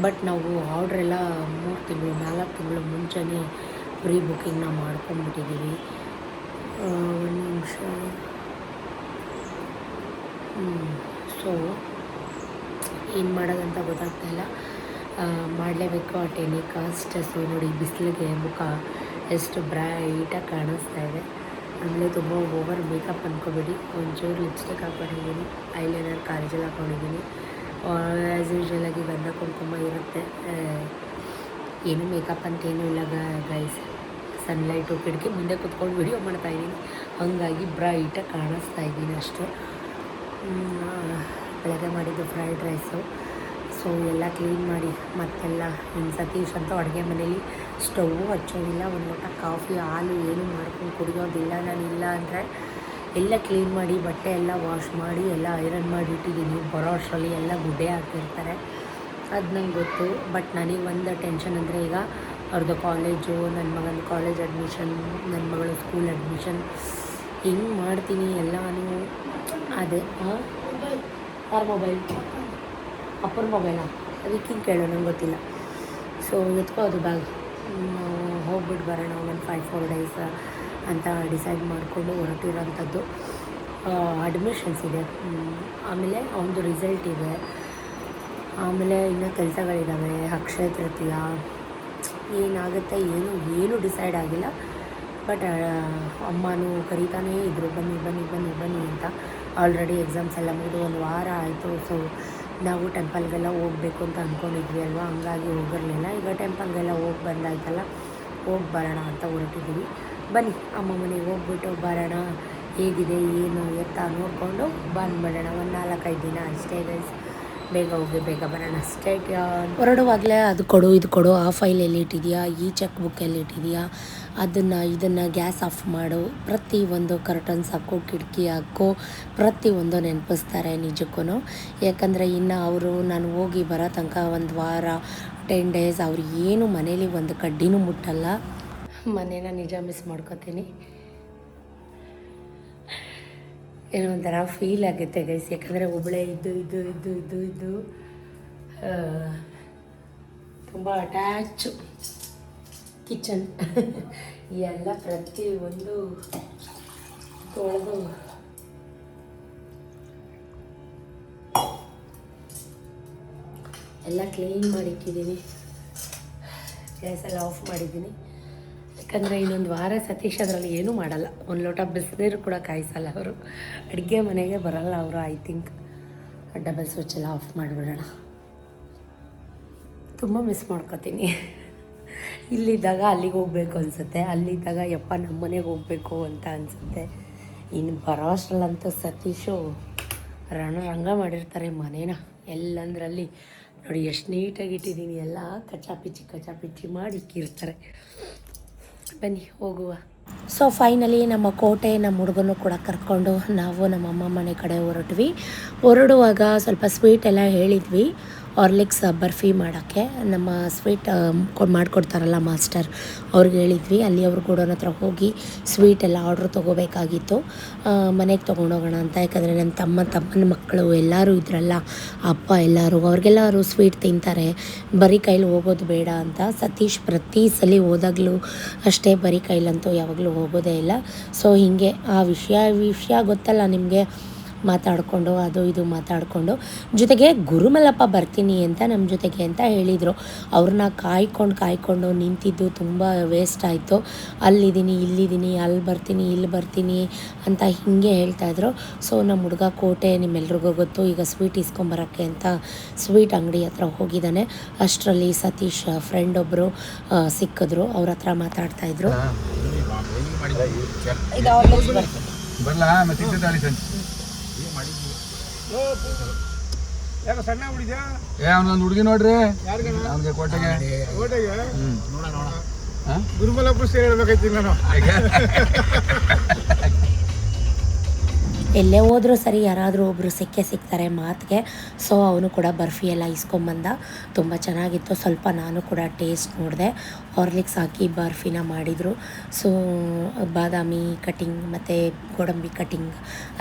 ಬಟ್ ನಾವು ಆರ್ಡ್ರೆಲ್ಲ 3 ತಿಂಗಳು 4 ತಿಂಗಳು ಮುಂಚೆನೇ ಪ್ರೀ ಬುಕ್ಕಿಂಗ್ನ ಮಾಡ್ಕೊಂಡ್ಬಿಟ್ಟಿದ್ದೀವಿ. ಒಂದು ನಿಮಿಷ. ಸೊ ಏನು ಮಾಡೋದಂತ ಗೊತ್ತಾಗ್ತಾಯಿಲ್ಲ. ಮಾಡಲೇಬೇಕು ಅಟ್ ಎನಿ ಕಾಸ್ಟ್. ಸೊ ನೋಡಿ, ಬಿಸಿಲಿಗೆ ಮುಖ ಎಷ್ಟು ಬ್ರೈಟಾಗಿ ಕಾಣಿಸ್ತಾ ಇದೆ. ಆಮೇಲೆ ತುಂಬ ಓವರ್ ಮೇಕಪ್ ಅಂದ್ಕೊಬೇಡಿ. ಒಂಚೂರು ಲಿಪ್ಸ್ಟಿಕ್ ಹಾಕ್ಕೊಂಡಿದ್ದೀನಿ, ಐಲೈನರ್ ಕಾಲೇಜಲ್ಲಿ ಹಾಕ್ಕೊಂಡಿದ್ದೀನಿ. ಆ್ಯಸ್ ಯೂಶ್ವಲಾಗಿ ಗಂಧ ಕುಂಕುಮ ಇರುತ್ತೆ. ಏನು ಮೇಕಪ್ ಅಂತೇನೂ ಇಲ್ಲ ಗೈಸ್. ಸನ್ಲೈಟು ಕಿಟಕಿ ಮುಂದೆ ಕೂತ್ಕೊಂಡು ವಿಡಿಯೋ ಮಾಡ್ತಾಯಿದ್ದೀನಿ, ಹಾಗಾಗಿ ಬ್ರೈಟಾಗಿ ಕಾಣಿಸ್ತಾ ಇದ್ದೀನಿ ಅಷ್ಟು. ಬೆಳಗ್ಗೆ ಮಾಡಿದ್ದು ಫ್ರೈಡ್ ರೈಸು. ಸೊ ಎಲ್ಲ ಕ್ಲೀನ್ ಮಾಡಿ ಮತ್ತೆಲ್ಲ ಇನ್ನು ಸತೀಶ್ ಅಂತೂ ಅಡುಗೆ ಮನೇಲಿ ಸ್ಟವ್ ಹಚ್ಚೋದಿಲ್ಲ, ಒಂದು ಲೋಟ ಕಾಫಿ ಹಾಲು ಏನು ಮಾಡ್ಕೊಂಡು ಕುಡಿಯೋದಿಲ್ಲ. ನಾನಿಲ್ಲ ಅಂದರೆ ಎಲ್ಲ ಕ್ಲೀನ್ ಮಾಡಿ ಬಟ್ಟೆ ಎಲ್ಲ ವಾಶ್ ಮಾಡಿ ಎಲ್ಲ ಐರನ್ ಮಾಡಿ ಇಟ್ಟಿದ್ದೀನಿ. ಬರೋ ಅಷ್ಟರಲ್ಲಿ ಎಲ್ಲ ಗುಡ್ಡೆ ಹಾಕಿರ್ತಾರೆ, ಅದು ನಂಗೆ ಗೊತ್ತು. ಬಟ್ ನನಗೆ ಒಂದು ಟೆನ್ಷನ್ ಅಂದರೆ ಈಗ ಅವ್ರದ್ದು ಕಾಲೇಜು, ನನ್ನ ಮಗನ ಕಾಲೇಜ್ ಅಡ್ಮಿಷನ್, ನನ್ನ ಮಗಳು ಸ್ಕೂಲ್ ಅಡ್ಮಿಷನ್ ಹೆಂಗೆ ಮಾಡ್ತೀನಿ ಎಲ್ಲನೂ. ಅದೇ ಯಾರ ಮೊಬೈಲ್? ಅಪ್ಪರ ಮೊಬೈಲಾ? ಅದಕ್ಕೆ ಹಿಂಗೆ ಕೇಳೋ, ನಂಗೆ ಗೊತ್ತಿಲ್ಲ. ಸೊ ಎತ್ಕೋ ಅದು ಬ್ಯಾಗ್, ಹೋಗ್ಬಿಟ್ಟು ಬರೋಣ ಒಂದು 5-4 ಡೇಸ್ ಅಂತ ಡಿಸೈಡ್ ಮಾಡಿಕೊಂಡು ಹೊರಟಿರೋಂಥದ್ದು. ಅಡ್ಮಿಷನ್ಸ್ ಇದೆ, ಆಮೇಲೆ ಅವನದು ರಿಸಲ್ಟ್ ಇದೆ, ಆಮೇಲೆ ಇನ್ನೂ ಕೆಲಸಗಳಿದ್ದಾವೆ, ಅಕ್ಷಯ ತೃತೀಯ, ಏನಾಗುತ್ತೆ ಏನು ಡಿಸೈಡ್ ಆಗಿಲ್ಲ. ಬಟ್ ಅಮ್ಮನೂ ಕರೀತಾನೇ ಇದ್ದರು, ಬನ್ನಿ ಅಂತ. ಆಲ್ರೆಡಿ ಎಕ್ಸಾಮ್ಸ್ ಎಲ್ಲ ಮುಗಿದು 1 ವಾರ ಆಯಿತು. ಸೊ ನಾವು ಟೆಂಪಲ್ಗೆಲ್ಲ ಹೋಗಬೇಕು ಅಂತ ಅಂದ್ಕೊಂಡಿದ್ವಿ ಅಲ್ವಾ, ಹಂಗಾಗಿ ಹೋಗಿರಲಿಲ್ಲ. ಈಗ ಟೆಂಪಲ್ಗೆಲ್ಲ ಹೋಗಿ ಬಂದಾಯ್ತಲ್ಲ, ಹೋಗಿ ಬರೋಣ ಅಂತ ಹೊರಟಿದ್ದೀವಿ. ಬನ್ನಿ ಅಮ್ಮ ಮನೆಗೆ ಹೋಗ್ಬಿಟ್ಟು ಬರೋಣ, ಹೇಗಿದೆ ಏನು ಎತ್ತ ನೋಡಿಕೊಂಡು ಬಂದುಬಿಡೋಣ. ಒಂದು 4-5 ದಿನ ಅಷ್ಟೇ ಗೈಸ್. ಬೇಗ ಹೋಗಿ ಬೇಗ ಬರೋಣ ಅಷ್ಟೇ. ಹೊರಡುವಾಗಲೇ ಅದು ಕೊಡು ಇದು ಕೊಡು, ಆ ಫೈಲ್ ಎಲ್ಲಿ ಇಟ್ಟಿದೆಯಾ, ಈ ಚೆಕ್ ಬುಕ್ ಎಲ್ಲಿ ಇಟ್ಟಿದೆಯಾ, ಇದನ್ನು ಗ್ಯಾಸ್ ಆಫ್ ಮಾಡು, ಪ್ರತಿಯೊಂದು ಕರ್ಟನ್ಸ್ ಹಾಕು, ಕಿಟಕಿ ಹಾಕು, ಪ್ರತಿಯೊಂದು ನೆನಪಿಸ್ತಾರೆ ನಿಜಕ್ಕೂ. ಯಾಕಂದರೆ ಇನ್ನು ಅವರು ನಾನು ಹೋಗಿ ಬರೋ ತನಕ 1 ವಾರ 10 ಡೇಸ್ ಅವ್ರು ಏನು ಮನೇಲಿ ಒಂದು ಕಡ್ಡಿನೂ ಮುಟ್ಟಲ್ಲ. ಮನೇನ ನಿಜ ಮಿಸ್ ಮಾಡ್ಕೋತೀನಿ. ಏನೋ ಒಂಥರ ಫೀಲ್ ಆಗುತ್ತೆ ಗೈಸ್. ಯಾಕಂದರೆ ಒಬ್ಬಳೇ ಇದ್ದು ತುಂಬ ಅಟ್ಯಾಚು ಕಿಚನ್ ಎಲ್ಲ ಪ್ರತಿಯೊಂದು ತೊಳೆದು ಎಲ್ಲ ಕ್ಲೀನ್ ಮಾಡಿಟ್ಟಿದ್ದೀನಿ. ಗ್ಯಾಸೆಲ್ಲ ಆಫ್ ಮಾಡಿದ್ದೀನಿ. ಯಾಕಂದರೆ ಇನ್ನೊಂದು ವಾರ ಸತೀಶ್ ಅದರಲ್ಲಿ ಏನೂ ಮಾಡಲ್ಲ, 1 ಲೋಟ ಬಿಸಿನೀರು ಕೂಡ ಕಾಯಿಸಲ್ಲ ಅವರು. ಅಡುಗೆ ಮನೆಗೆ ಬರಲ್ಲ ಅವರು. ಐ ಥಿಂಕ್ ಡಬಲ್ ಸ್ವಿಚ್ ಎಲ್ಲ ಆಫ್ ಮಾಡಿಬಿಡೋಣ. ತುಂಬ ಮಿಸ್ ಮಾಡ್ಕೋತೀನಿ. ಇಲ್ಲಿದ್ದಾಗ ಅಲ್ಲಿಗೆ ಹೋಗ್ಬೇಕು ಅನಿಸುತ್ತೆ, ಅಲ್ಲಿದ್ದಾಗ ಯಪ್ಪ ನಮ್ಮ ಮನೆಗೆ ಹೋಗಬೇಕು ಅಂತ ಅನಿಸುತ್ತೆ. ಇನ್ನು ಬರೋ ಅಷ್ಟರಲ್ಲಂತೂ ಸತೀಶು ರಂಗ ಮಾಡಿರ್ತಾರೆ ಮನೇನ. ಎಲ್ಲಂದ್ರಲ್ಲಿ ನೋಡಿ ಎಷ್ಟು ನೀಟಾಗಿ ಇಟ್ಟಿದ್ದೀನಿ, ಎಲ್ಲ ಕಚಾಪಿಚ್ಚಿ ಮಾಡಿ ಇಕ್ಕಿರ್ತಾರೆ. ಬನ್ನಿ ಹೋಗುವ. ಸೊ ಫೈನಲಿ ನಮ್ಮ ಕೋಟೆ, ನಮ್ಮ ಹುಡುಗನೂ ಕೂಡ ಕರ್ಕೊಂಡು ನಾವು ನಮ್ಮ ಅಮ್ಮ ಮನೆ ಕಡೆ ಹೊರಡುವಾಗ ಸ್ವಲ್ಪ ಸ್ವೀಟ್ ಎಲ್ಲ ಹೇಳಿದ್ವಿ. ಹಾರ್ಲಿಕ್ಸ್ ಬರ್ಫಿ ಮಾಡೋಕ್ಕೆ ನಮ್ಮ ಸ್ವೀಟ್ ಮಾಡಿಕೊಡ್ತಾರಲ್ಲ ಮಾಸ್ಟರ್, ಅವ್ರಿಗೆ ಹೇಳಿದ್ವಿ. ಅಲ್ಲಿ ಅವ್ರ ಗೋಡೌನ್ ಹತ್ರ ಹೋಗಿ ಸ್ವೀಟೆಲ್ಲ ಆರ್ಡ್ರ್ ತೊಗೋಬೇಕಾಗಿತ್ತು, ಮನೆಗೆ ತೊಗೊಂಡೋಗೋಣ ಅಂತ. ಯಾಕಂದರೆ ನನ್ನ ತಮ್ಮನ ಮಕ್ಕಳು ಎಲ್ಲರೂ ಇದ್ರಲ್ಲ, ಅಪ್ಪ ಎಲ್ಲರೂ, ಅವ್ರಿಗೆಲ್ಲರೂ ಸ್ವೀಟ್ ತಿಂತಾರೆ, ಬರೀ ಕೈಲಿ ಹೋಗೋದು ಬೇಡ ಅಂತ. ಸತೀಶ್ ಪ್ರತಿ ಸಲ ಹೋದಾಗಲೂ ಅಷ್ಟೇ, ಬರೀ ಕೈಲಂತೂ ಯಾವಾಗಲೂ ಹೋಗೋದೇ ಇಲ್ಲ. ಸೊ ಹೀಗೆ ಆ ವಿಷಯ ಗೊತ್ತಲ್ಲ ನಿಮಗೆ, ಮಾತಾಡಿಕೊಂಡು ಅದು ಇದು ಮಾತಾಡಿಕೊಂಡು, ಜೊತೆಗೆ ಗುರುಮಲ್ಲಪ್ಪ ಬರ್ತೀನಿ ಅಂತ ನಮ್ಮ ಜೊತೆಗೆ ಅಂತ ಹೇಳಿದರು. ಅವ್ರನ್ನ ಕಾಯ್ಕೊಂಡು ನಿಂತಿದ್ದು ತುಂಬ ವೇಸ್ಟ್ ಆಯಿತು. ಅಲ್ಲಿದ್ದೀನಿ ಇಲ್ಲಿದ್ದೀನಿ, ಅಲ್ಲಿ ಬರ್ತೀನಿ ಇಲ್ಲಿ ಬರ್ತೀನಿ ಅಂತ ಹೀಗೆ ಹೇಳ್ತಾಯಿದ್ರು. ಸೊ ನಮ್ಮ ಹುಡುಗ ಕೋಟೆ ನಿಮ್ಮೆಲ್ರಿಗೂ ಗೊತ್ತು, ಈಗ ಸ್ವೀಟ್ ಇಸ್ಕೊಂಬರೋಕ್ಕೆ ಅಂತ ಸ್ವೀಟ್ ಅಂಗಡಿ ಹತ್ರ ಹೋಗಿದ್ದಾನೆ. ಅಷ್ಟರಲ್ಲಿ ಸತೀಶ್ ಫ್ರೆಂಡ್ ಒಬ್ಬರು ಸಿಕ್ಕಿದ್ರು, ಅವ್ರ ಹತ್ರ ಮಾತಾಡ್ತಾಯಿದ್ರು. ಅವನೊಂದು ಹುಡುಗಿ ನೋಡ್ರಿ, ನಮ್ಗೆ ಕೋಟೆಗೆ ಗುರುಮಲಪುರ ಸೇರಿ ಹೇಳ್ಬೇಕಾಯ್ತು ನಾನು. ಎಲ್ಲೇ ಹೋದರೂ ಸರಿ ಯಾರಾದರೂ ಒಬ್ಬರು ಸಿಗ್ತಾರೆ ಮಾತಿಗೆ. ಸೊ ಅವನು ಕೂಡ ಬರ್ಫಿ ಎಲ್ಲ ಇಸ್ಕೊಂಬಂದ. ತುಂಬ ಚೆನ್ನಾಗಿತ್ತು. ಸ್ವಲ್ಪ ನಾನು ಕೂಡ ಟೇಸ್ಟ್ ನೋಡಿದೆ. ಹಾರ್ಲಿಕ್ಸ್ ಹಾಕಿ ಬರ್ಫಿನ ಮಾಡಿದರು. ಸೊ ಬಾದಾಮಿ ಕಟಿಂಗ್ ಮತ್ತು ಗೋಡಂಬಿ ಕಟಿಂಗ್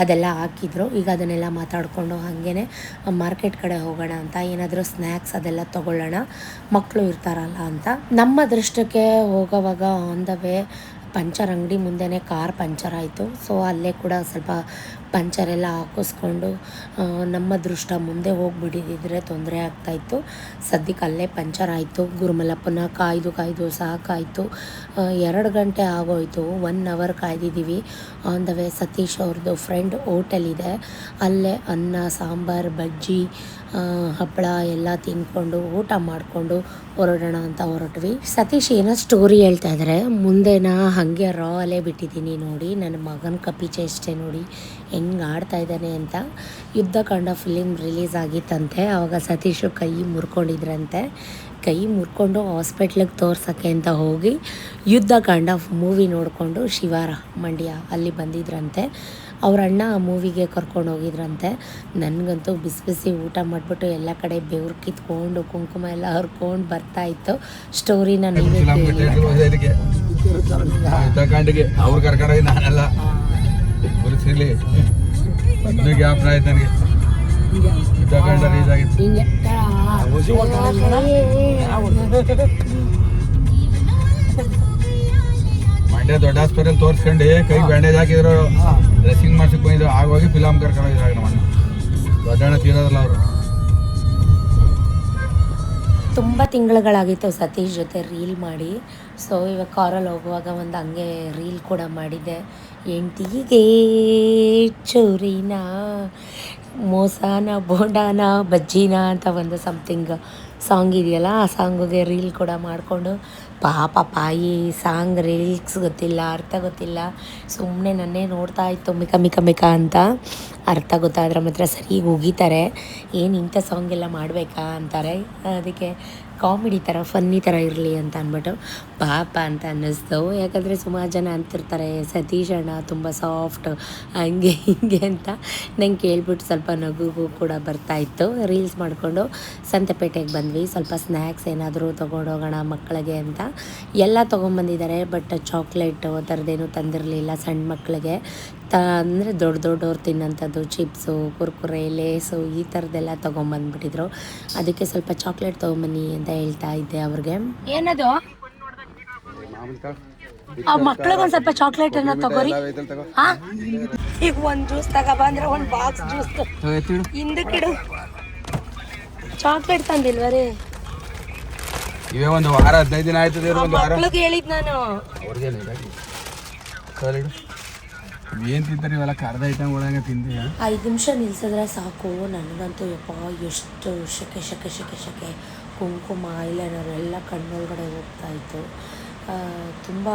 ಅದೆಲ್ಲ ಹಾಕಿದ್ರು. ಈಗ ಅದನ್ನೆಲ್ಲ ಮಾತಾಡಿಕೊಂಡು ಹಾಗೇ ಮಾರ್ಕೆಟ್ ಕಡೆ ಹೋಗೋಣ ಅಂತ, ಏನಾದರೂ ಸ್ನ್ಯಾಕ್ಸ್ ಅದೆಲ್ಲ ತೊಗೊಳ್ಳೋಣ, ಮಕ್ಕಳು ಇರ್ತಾರಲ್ಲ ಅಂತ. ನಮ್ಮ ದೃಷ್ಟಕ್ಕೆ ಹೋಗೋವಾಗ ಆನ್ ದ ವೇ ಪಂಚರ್ ಅಂಗಡಿ ಮುಂದೆನೇ ಕಾರ್ ಪಂಚರ್ ಆಯಿತು. ಸೊ ಅಲ್ಲೇ ಕೂಡ ಸ್ವಲ್ಪ ಪಂಚರೆಲ್ಲ ಹಾಕಿಸ್ಕೊಂಡು ನಮ್ಮ ದೃಷ್ಟ ಮುಂದೆ ಹೋಗಿಬಿಟ್ಟಿದ್ದರೆ ತೊಂದರೆ ಆಗ್ತಾಯಿತ್ತು. ಸದ್ಯಕ್ಕೆ ಅಲ್ಲೇ ಪಂಚರ್ ಆಯಿತು. ಗುರುಮಲಪ್ಪನ ಕಾಯ್ದು ಸಾಕಾಯಿತು. 2 ಗಂಟೆ ಆಗೋಯಿತು. 1 ಅವರ್ ಕಾಯ್ದಿದ್ದೀವಿ. ಆನ್ ದ ವೇ ಸತೀಶ್ ಅವ್ರದ್ದು ಫ್ರೆಂಡ್ ಹೋಟೆಲ್ ಇದೆ, ಅಲ್ಲೇ ಅನ್ನ ಸಾಂಬಾರು ಬಜ್ಜಿ ಹಪ್ಪಳ ಎಲ್ಲ ತಿಂದ್ಕೊಂಡು ಊಟ ಮಾಡಿಕೊಂಡು ಹೊರಡೋಣ ಅಂತ ಹೊರಟ್ವಿ. ಸತೀಶ್ ಏನೋ ಸ್ಟೋರಿ ಹೇಳ್ತಾ ಇದ್ದಾರೆ. ಮುಂದೆನ ಹಾಗೆ ರಾ ಅಲ್ಲೇ ಬಿಟ್ಟಿದ್ದೀನಿ ನೋಡಿ. ನನ್ನ ಮಗನ ಕಪಿ ಚೇಷ್ಟೆ ನೋಡಿ ಹೆಂಗೆ ಆಡ್ತಾ ಇದ್ದಾನೆ ಅಂತ. Yuddhakanda film release ಆಗಿತ್ತಂತೆ. ಆವಾಗ ಸತೀಶು ಕೈ ಮುರ್ಕೊಂಡಿದ್ರಂತೆ. ಕೈ ಮುರ್ಕೊಂಡು ಹಾಸ್ಪಿಟ್ಲಿಗೆ ತೋರ್ಸೋಕ್ಕೆ ಅಂತ ಹೋಗಿ ಯುದ್ಧಕಾಂಡ ಮೂವಿ ನೋಡಿಕೊಂಡು ಶಿವಾರ ಮಂಡ್ಯ ಅಲ್ಲಿ ಬಂದಿದ್ರಂತೆ. ಅವ್ರ ಅಣ್ಣ ಆ ಮೂವಿಗೆ ಕರ್ಕೊಂಡು ಹೋಗಿದ್ರಂತೆ. ನನಗಂತೂ ಬಿಸಿ ಬಿಸಿ ಊಟ ಮಾಡಿಬಿಟ್ಟು ಎಲ್ಲ ಕಡೆ ಬೆವ್ರು ಕಿತ್ಕೊಂಡು ಕುಂಕುಮ ಎಲ್ಲ ಹರ್ಕೊಂಡು ಬರ್ತಾಯಿತ್ತು. ಸ್ಟೋರಿನ ನೀವೇ ಅವ್ರು ಕರ್ಕೊಂಡೋಗಿ ನಾನೆಲ್ಲ ಗುರುಸಿರ್ಲಿ ಜ್ಞಾಪನ ಆಯ್ತು ನನಗೆ. ಮಂಡ್ಯ ದೊಡ್ಡ ಹಾಸ್ಪಿಟಲ್ ತೋರಿಸ್ಕೊಂಡು ಕೈ ಬ್ಯಾಂಡೇಜ್ ಹಾಕಿದ್ರು, ಡ್ರೆಸ್ಸಿಂಗ್ ಮಾಡ್ಸಕ್ ಬಂದಿದ್ರು. ಆಗೋಗಿ ಫಿಲಮ್ ಕರ್ಕೊಂಡೋಗಿದ್ರು ನಮ್ಮ ಅಣ್ಣ. ದೊಡ್ಡಣ್ಣ ತೀರೋದ್ರಲ್ಲ ಅವರು. ತುಂಬ ತಿಂಗಳುಗಳಾಗಿತ್ತು ಸತೀಶ್ ಜೊತೆ ರೀಲ್ ಮಾಡಿ. ಸೊ ಇವಾಗ ಕಾರಲ್ಲಿ ಹೋಗುವಾಗ ಒಂದು ಹಂಗೆ ರೀಲ್ ಕೂಡ ಮಾಡಿದ್ದೆ. ಎಂಟಿಗೆ ಚೂರಿನ ಮೋಸಾನ ಬೋಂಡಾನ ಬಜ್ಜಿನ ಅಂತ ಒಂದು ಸಮಥಿಂಗ್ ಸಾಂಗ್ ಇದೆಯಲ್ಲ, ಆ ಸಾಂಗಿಗೆ ರೀಲ್ ಕೂಡ ಮಾಡಿಕೊಂಡು ಪಾಯಿ ಸಾಂಗ್ ರೀಲ್ಸ್ ಗೊತ್ತಿಲ್ಲ, ಅರ್ಥ ಗೊತ್ತಿಲ್ಲ, ಸುಮ್ಮನೆ ನನ್ನೇ ನೋಡ್ತಾ ಇತ್ತು ಮಿಕ ಅಂತ. ಅರ್ಥ ಗೊತ್ತಾದ್ರೆ ಮಾತ್ರ ಸರಿ ಹೋಗಿತಾರೆ. ಏನು ಇಂಥ ಸಾಂಗ್ ಎಲ್ಲ ಮಾಡಬೇಕಾ ಅಂತಾರೆ. ಅದಕ್ಕೆ ಕಾಮಿಡಿ ಥರ ಫನ್ನಿ ಥರ ಇರಲಿ ಅಂತ ಅಂದ್ಬಿಟ್ಟು ಪಾಪ ಅಂತ ಅನ್ನಿಸ್ತು. ಯಾಕಂದರೆ ಸುಮಾರು ಜನ ಅಂತಿರ್ತಾರೆ ಸತೀಶ್ ಅಣ್ಣ ತುಂಬ ಸಾಫ್ಟ್ ಹಂಗೆ ಹಿಂಗೆ ಅಂತ. ನಂಗೆ ಕೇಳ್ಬಿಟ್ಟು ಸ್ವಲ್ಪ ನಗುಗೂ ಕೂಡ ಬರ್ತಾಯಿತ್ತು. ರೀಲ್ಸ್ ಮಾಡಿಕೊಂಡು ಸಂತೆಪೇಟೆಗೆ ಬಂದ್ವಿ. ಸ್ವಲ್ಪ ಸ್ನ್ಯಾಕ್ಸ್ ಏನಾದರೂ ತೊಗೊಂಡೋಗೋಣ ಮಕ್ಕಳಿಗೆ ಅಂತ ಎಲ್ಲ ತೊಗೊಂಬಂದಿದ್ದಾರೆ. ಬಟ್ ಚಾಕ್ಲೇಟು ಆ ಥರದ್ದೇನು ತಂದಿರಲಿಲ್ಲ ಸಣ್ಣ ಮಕ್ಕಳಿಗೆ. ಅಂದರೆ ದೊಡ್ಡವ್ರು ತಿನ್ನೋಂಥದ್ದು ಚಿಪ್ಸು ಕುರ್ಕುರೆ ಲೇಸು ಈ ಥರದ್ದೆಲ್ಲ ತೊಗೊಂಬಂದ್ಬಿಟ್ಟಿದ್ರು. ಅದಕ್ಕೆ ಸ್ವಲ್ಪ ಚಾಕ್ಲೇಟ್ ತೊಗೊಂಬನ್ನಿ ಅಂತ ಹೇಳ್ತಾ ಇದ್ದೆ ಅವ್ರಿಗೆ. ಏನದು ಆ ಮಕ್ಳಿಗೆ ಒಂದು ಸ್ವಲ್ಪ ಚಾಕ್ಲೇಟ್ ಏನೋ ತಗೋರಿ. ಈಗ ಒಂದು ಜ್ಯೂಸ್ ತಗೊಬಂದ್ರೆ ಒಂದು ಬಾಕ್ಸ್ ಜ್ಯೂಸ್ ಹಿಂದಕ್ಕಿಡು. ಚಾಕ್ಲೇಟ್ ತಂದಿಲ್ವ ರೀ? ಇವೇ ಒಂದು ವಾರ 15 ದಿನ ಆಯ್ತದೆ. ಮಕ್ಳಿಗೆ ಹೇಳಿದ್ ನಾನು ಏನು ತಿಂತಾರೆ ಇವೆಲ್ಲ ಕರ್ದ ಐಟಮ್ ಒಳಗೆ ತಿಂತೀಯ. 5 ನಿಮಿಷ ನಿಲ್ಸಿದ್ರೆ ಸಾಕು. ನನಗಂತೂ ಯಪ್ಪ ಎಷ್ಟು ಶೆಕೆ ಕುಂಕುಮ ಐಲೈನರ್ ಎಲ್ಲ ಕಣ್ಣೊಳಗಡೆ ಹೋಗ್ತಾಯಿತ್ತು. ತುಂಬ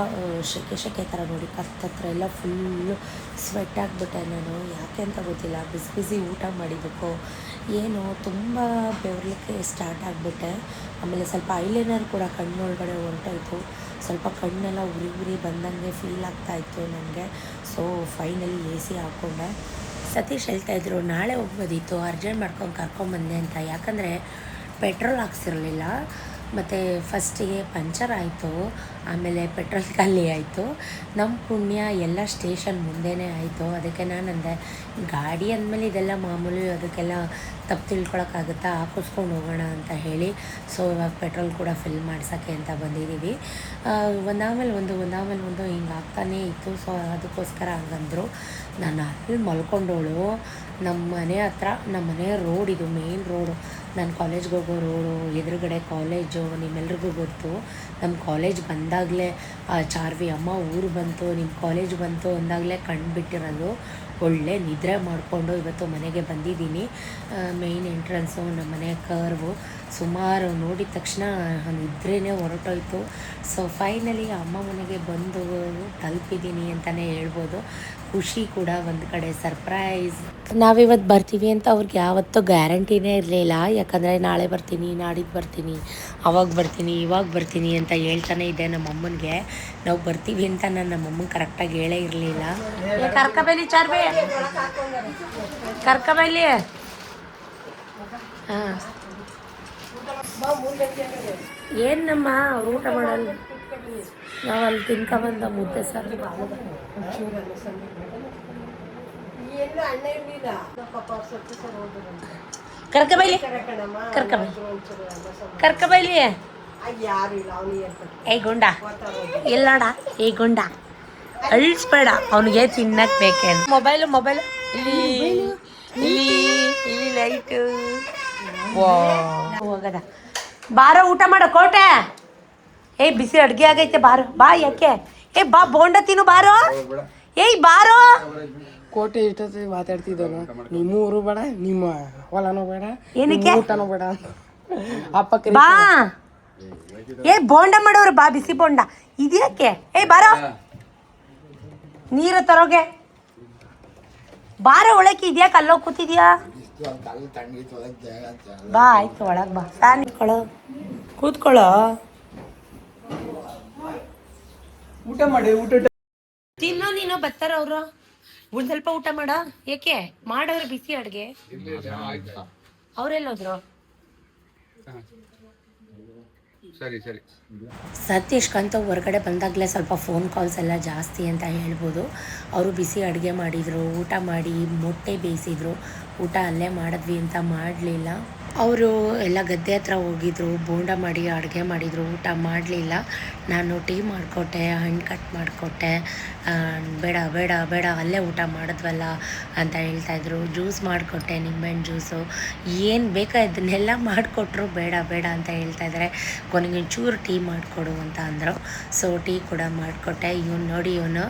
ಶೆಕೆ ಥರ ನೋಡಿ ಕತ್ತತ್ರ ಎಲ್ಲ ಫುಲ್ಲು ಸ್ವೆಟ್ ಆಗಿಬಿಟ್ಟೆ ನಾನು. ಯಾಕೆ ಅಂತ ಗೊತ್ತಿಲ್ಲ. ಬಿಸಿ ಊಟ ಮಾಡಿದ್ದಕ್ಕೋ ಏನೋ ತುಂಬ ಬೆವರ್ಲಿಕ್ಕೆ ಸ್ಟಾರ್ಟ್ ಆಗಿಬಿಟ್ಟೆ. ಆಮೇಲೆ ಸ್ವಲ್ಪ ಐಲೈನರ್ ಕೂಡ ಕಣ್ಣೊಳಗಡೆ ಹೊರಟೋಯ್ತು. ಸ್ವಲ್ಪ ಕಣ್ಣೆಲ್ಲ ಉರಿ ಬಂದಂಗೆ ಫೀಲ್ ಆಗ್ತಾಯಿತ್ತು ನನಗೆ. So finally AC ಹಾಕ್ಕೊಂಡೆ. ಸತೀಶ್ ಹೇಳ್ತಾಯಿದ್ರು ನಾಳೆ ಹೋಗ್ಬೋದಿತ್ತು, ಅರ್ಜೆಂಟ್ ಮಾಡ್ಕೊಂಡು ಕರ್ಕೊಂಬಂದೆ ಅಂತ. ಯಾಕಂದರೆ ಪೆಟ್ರೋಲ್ ಹಾಕ್ಸಿರಲಿಲ್ಲ. ಮತ್ತು ಫಸ್ಟಿಗೆ ಪಂಚರ್ ಆಯಿತು, ಆಮೇಲೆ ಪೆಟ್ರೋಲ್ ಖಾಲಿ ಆಯಿತು. ನಮ್ಮ ಪುಣ್ಯ ಎಲ್ಲ ಸ್ಟೇಷನ್ ಮುಂದೆನೇ ಆಯಿತು. ಅದಕ್ಕೆ ನಾನು ಅಂದೆ ಗಾಡಿ ಅಂದಮೇಲೆ ಇದೆಲ್ಲ ಮಾಮೂಲಿ, ಅದಕ್ಕೆಲ್ಲ ತಪ್ಪು ತಿಳ್ಕೊಳಕ್ಕಾಗುತ್ತಾ, ಹಾಕಿಸ್ಕೊಂಡು ಹೋಗೋಣ ಅಂತ ಹೇಳಿ. ಸೊ ಇವಾಗ ಪೆಟ್ರೋಲ್ ಕೂಡ ಫಿಲ್ ಮಾಡ್ಸೋಕ್ಕೆ ಅಂತ ಬಂದಿದ್ದೀವಿ. ಒಂದಾದ್ಮೇಲೆ ಒಂದು ಹಿಂಗೆ ಆಗ್ತಾನೇ ಇತ್ತು. ಸೊ ಅದಕ್ಕೋಸ್ಕರ ಹಂಗಂದರು. ನಾನು ಅಲ್ಲಿ ಮಲ್ಕೊಂಡೋಳು. ನಮ್ಮ ಮನೆ ರೋಡ್ ಇದು ಮೇನ್ ರೋಡು. ನಾನು ಕಾಲೇಜ್ಗೆ ಹೋಗೋ ರೋಡು, ಎದುರುಗಡೆ ಕಾಲೇಜು. ನಿಮ್ಮೆಲ್ರಿಗೂ ಗೊತ್ತು, ನಮ್ಮ ಕಾಲೇಜ್ ಬಂದಾಗಲೇ ಚಾರ್ವಿ ಅಮ್ಮ ಊರು ಬಂತು, ನಿಮ್ಮ ಕಾಲೇಜ್ ಬಂತು ಅಂದಾಗಲೇ ಕಂಡುಬಿಟ್ಟಿರೋದು. ಒಳ್ಳೆ ನಿದ್ರೆ ಮಾಡಿಕೊಂಡು ಇವತ್ತು ಮನೆಗೆ ಬಂದಿದ್ದೀನಿ. ಮೇಯ್ನ್ ಎಂಟ್ರೆನ್ಸು ನಮ್ಮ ಮನೆ ಕರ್ವು. ಸುಮಾರು ನೋಡಿದ ತಕ್ಷಣ ನಿದ್ರೇ ಹೊರಟೋಯ್ತು. ಸೊ ಫೈನಲಿ ಅಮ್ಮ ಮನೆಗೆ ಬಂದು ತಲುಪಿದ್ದೀನಿ ಅಂತಲೇ ಹೇಳ್ಬೋದು. ಖುಷಿ ಕೂಡ ಒಂದು ಕಡೆ, ಸರ್ಪ್ರೈಸ್. ನಾವಿವತ್ತು ಬರ್ತೀವಿ ಅಂತ ಅವ್ರಿಗೆ ಯಾವತ್ತೂ ಗ್ಯಾರಂಟಿನೇ ಇರಲಿಲ್ಲ. ಯಾಕಂದರೆ ನಾಳೆ ಬರ್ತೀನಿ, ನಾಡಿದ್ದು ಬರ್ತೀನಿ, ಅವಾಗ ಬರ್ತೀನಿ, ಇವಾಗ ಬರ್ತೀನಿ ಅಂತ ಹೇಳ್ತಾನೆ ಇದ್ದೆ ನಮ್ಮಮ್ಮನಿಗೆ. ನಾವು ಬರ್ತೀವಿ ಅಂತ ನಾನು ನಮ್ಮಮ್ಮಂಗೆ ಕರೆಕ್ಟಾಗಿ ಹೇಳೇ ಇರಲಿಲ್ಲ. ಕರ್ಕಬೈಲಿ ಚಾರ್ಬೆ, ಕರ್ಕಬೈಲಿ. ಹಾಂ, ಏನಮ್ಮ ಅವ್ರು ಊಟ ಮಾಡಲ್ಲ, ನಾವು ಅಲ್ಲಿ ತಿನ್ಕೊಂಬಂದ ಮುದ್ದೆ ಸರ್. ಕರ್ಕಬೈಲಿ, ಕರ್ಕಬೈಲಿ, ಕರ್ಕಬೈಲಿ. ಏ ಗುಂಡ ಎಲ್ಲೋಡ, ಏ ಗುಂಡ ಅಳಿಸ್ಬೇಡ, ಅವನಿಗೆ ತಿನ್ನಕ್ ಬೇಕೇನು. ಮೊಬೈಲು ಮೊಬೈಲು ಇಲ್ಲಿ ಇಲ್ಲಿ ಇಲ್ಲಿ ಲೈಟು. ಹೋಗದ ಬಾರೋ ಊಟ ಮಾಡೋ ಕೋಟೆ. ಏಯ್ ಬಿಸಿ ಅಡುಗೆ ಆಗೈತೆ ಬಾರೋ, ಬಾ. ಯಾಕೆ? ಏ ಬಾ ಬೋಂಡ ತಿನ್ನು ಬಾರೋ. ಏಯ್ ಬಾರೋ. ಕೋಟೆ ಇಷ್ಟೊತ್ತು ಮಾತಾಡ್ತಿದ್ದನು, ನಿಮ್ಮ ಊರು ಬೇಡ, ನಿಮ್ಮ ಹೊಲನೂ ಬೇಡ, ಏನಕ್ಕೆ ಊಟನೂ ಬೇಡ ಅಪ್ಪ ಬಾ. ಏ ಬೋಂಡ ಮಾಡೋರು ಬಾ, ಬಿಸಿ ಬೋಂಡ ಇದ್ಯಾಕೆ? ಏಯ್ ಬಾರೋ, ನೀರು ತರೋಗೆ ಬಾರೋ. ಒಳಕ್ಕೆ ಇದ್ಯಾಕೆ ಅಲ್ಲೋಗಿ ಕೂತಿದ್ಯಾ? ಬಾ ಆಯ್ತು, ಒಳಗೆ ಬಾ. ಫ್ಯಾನ್ ಇಟ್ಕೊಳ್ಳೋ, ಕೂತ್ಕೊಳ್ಳೋ. ಊಟ ಮಾಡಿ, ಊಟ ತಿನ್ನೋ ನೀನು. ಬರ್ತಾರ ಅವರು, ಒಂದು ಸ್ವಲ್ಪ ಊಟ ಮಾಡ. ಏಕೆ ಮಾಡೋರು ಬಿಸಿ ಅಡುಗೆ? ಅವರೆಲ್ಲೋದ್ರು? ಸರಿ ಸರಿ. ಸತೀಶ್ಕಂತೂ ಹೊರಗಡೆ ಬಂದಾಗಲೇ ಸ್ವಲ್ಪ ಫೋನ್ ಕಾಲ್ಸ್ ಎಲ್ಲ ಜಾಸ್ತಿ ಅಂತ ಹೇಳ್ಬೋದು. ಅವರು ಬಿಸಿ ಅಡುಗೆ ಮಾಡಿದರು, ಊಟ ಮಾಡಿ ಮೊಟ್ಟೆ ಬೇಯಿಸಿದ್ರು. ಊಟ ಅಲ್ಲೇ ಮಾಡಿದ್ವಿ ಅಂತ ಮಾಡಲಿಲ್ಲ. ಅವರು ಎಲ್ಲ ಗದ್ದೆ ಹತ್ರ ಹೋಗಿದ್ರು, ಬೋಂಡ ಮಾಡಿ ಅಡುಗೆ ಮಾಡಿದರು, ಊಟ ಮಾಡಲಿಲ್ಲ. ನಾನು ಟೀ ಮಾಡಿಕೊಟ್ಟೆ, ಹಣ್ಣು ಕಟ್ ಮಾಡಿಕೊಟ್ಟೆ. ಬೇಡ ಬೇಡ ಬೇಡ ಅಲ್ಲೇ ಊಟ ಮಾಡಿದ್ವಲ್ಲ ಅಂತ ಹೇಳ್ತಾಯಿದ್ರು. ಜ್ಯೂಸ್ ಮಾಡಿಕೊಟ್ಟೆ, ನಿಂಬೆಹಣ್ಣು ಜ್ಯೂಸು, ಏನು ಬೇಕೋ ಇದನ್ನೆಲ್ಲ ಮಾಡಿಕೊಟ್ರು. ಬೇಡ ಬೇಡ ಅಂತ ಹೇಳ್ತಾಯಿದ್ದಾರೆ. ಕೊನೆಗೆ ಒಂಚೂರು ಟೀ ಮಾಡಿಕೊಡು ಅಂತ ಅಂದರು. ಸೊ ಟೀ ಕೂಡ ಮಾಡಿಕೊಟ್ಟೆ. ಇವನು ನೋಡಿ, ಇವನು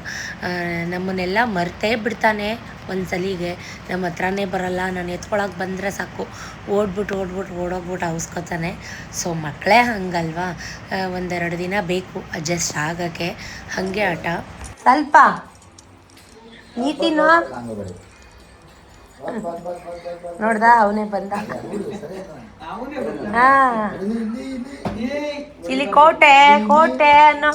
ನಮ್ಮನ್ನೆಲ್ಲ ಮರ್ತೇ ಬಿಡ್ತಾನೆ. ಒಂದು ಸಲಿಗೆ ನಮ್ಮ ಹತ್ರನೇ ಬರೋಲ್ಲ. ನಾನು ಎತ್ಕೊಳಕ್ಕೆ ಬಂದರೆ ಸಾಕು ಓಡ್ಬಿಟ್ಟು ಓಡೋಗ್ಬಿಟ್ಟು ಅವಸ್ಕೊತಾನೆ. ಸೊ ಮಕ್ಕಳೇ ಹಂಗಲ್ವಾ, ಒಂದೆರಡು ದಿನ ಬೇಕು ಅಡ್ಜಸ್ಟ್ ಆಗೋಕ್ಕೆ. ಹಾಗೆ ಆಟ. ಸ್ವಲ್ಪ ನೀತಿನೋ ನೋಡ್ದ, ಅವನೇ ಬಂದ. ಹಾಂ, ಇಲ್ಲಿ ಕೋಟೆ ಕೋಟೆ ಅನ್ನೋ,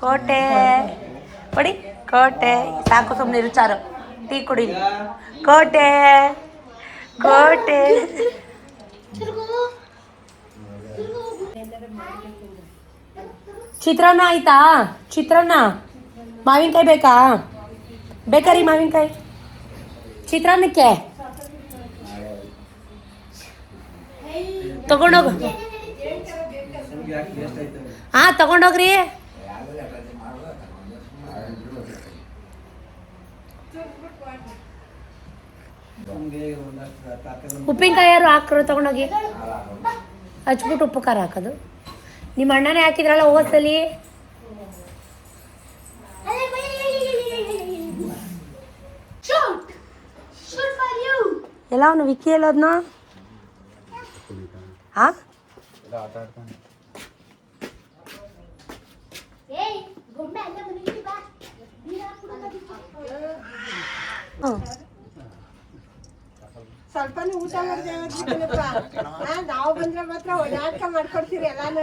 ಕೋಟೆ ಕೊಡಿ, ಕೋಟೆ ಸಾಕು. ಸುಮ್ಮನೆ ಇರುಚಾರು, ಟೀ ಕುಡಿ. ಕೋಟೆ ಕೋಟೆ. ಚಿತ್ರಾನ್ನ ಆಯ್ತಾ? ಚಿತ್ರಾನ್ನ ಮಾವಿನಕಾಯಿ ಬೇಕಾ? ಬೇಕಾರಿ ಮಾವಿನಕಾಯಿ ಚಿತ್ರಾನ್ನಕ್ಕೆ? ತಗೊಂಡೋಗು. ಹಾಂ ತಗೊಂಡೋಗ್ರಿ. ಉಪ್ಪಿನಕಾಯಿ ಯಾರು ಹಾಕ್ರು? ತಗೊಂಡೋಗಿ ಹಚ್ಬಿಟ್ಟು ಉಪ್ಪು ಖಾರ ಹಾಕೋದು. ನಿಮ್ಮ ಅಣ್ಣನೇ ಹಾಕಿದ್ರಲ್ಲ ಹೋಗಸಲಿ. ಎಲ್ಲ ಅವನು ವಿಕ್ಕಿ ಎಲ್ಲೋದ್ನ? ಹಾಂ ಸ್ವಲ್ಪ ಊಟ ಮಾಡ್ತೇವಪ್ಪ. ನಾವು ಬಂದ್ರೆ ಮಾತ್ರ ನಾಟಕ ಮಾಡ್ಕೊಡ್ತೀರಿ ಎಲ್ಲಾನು.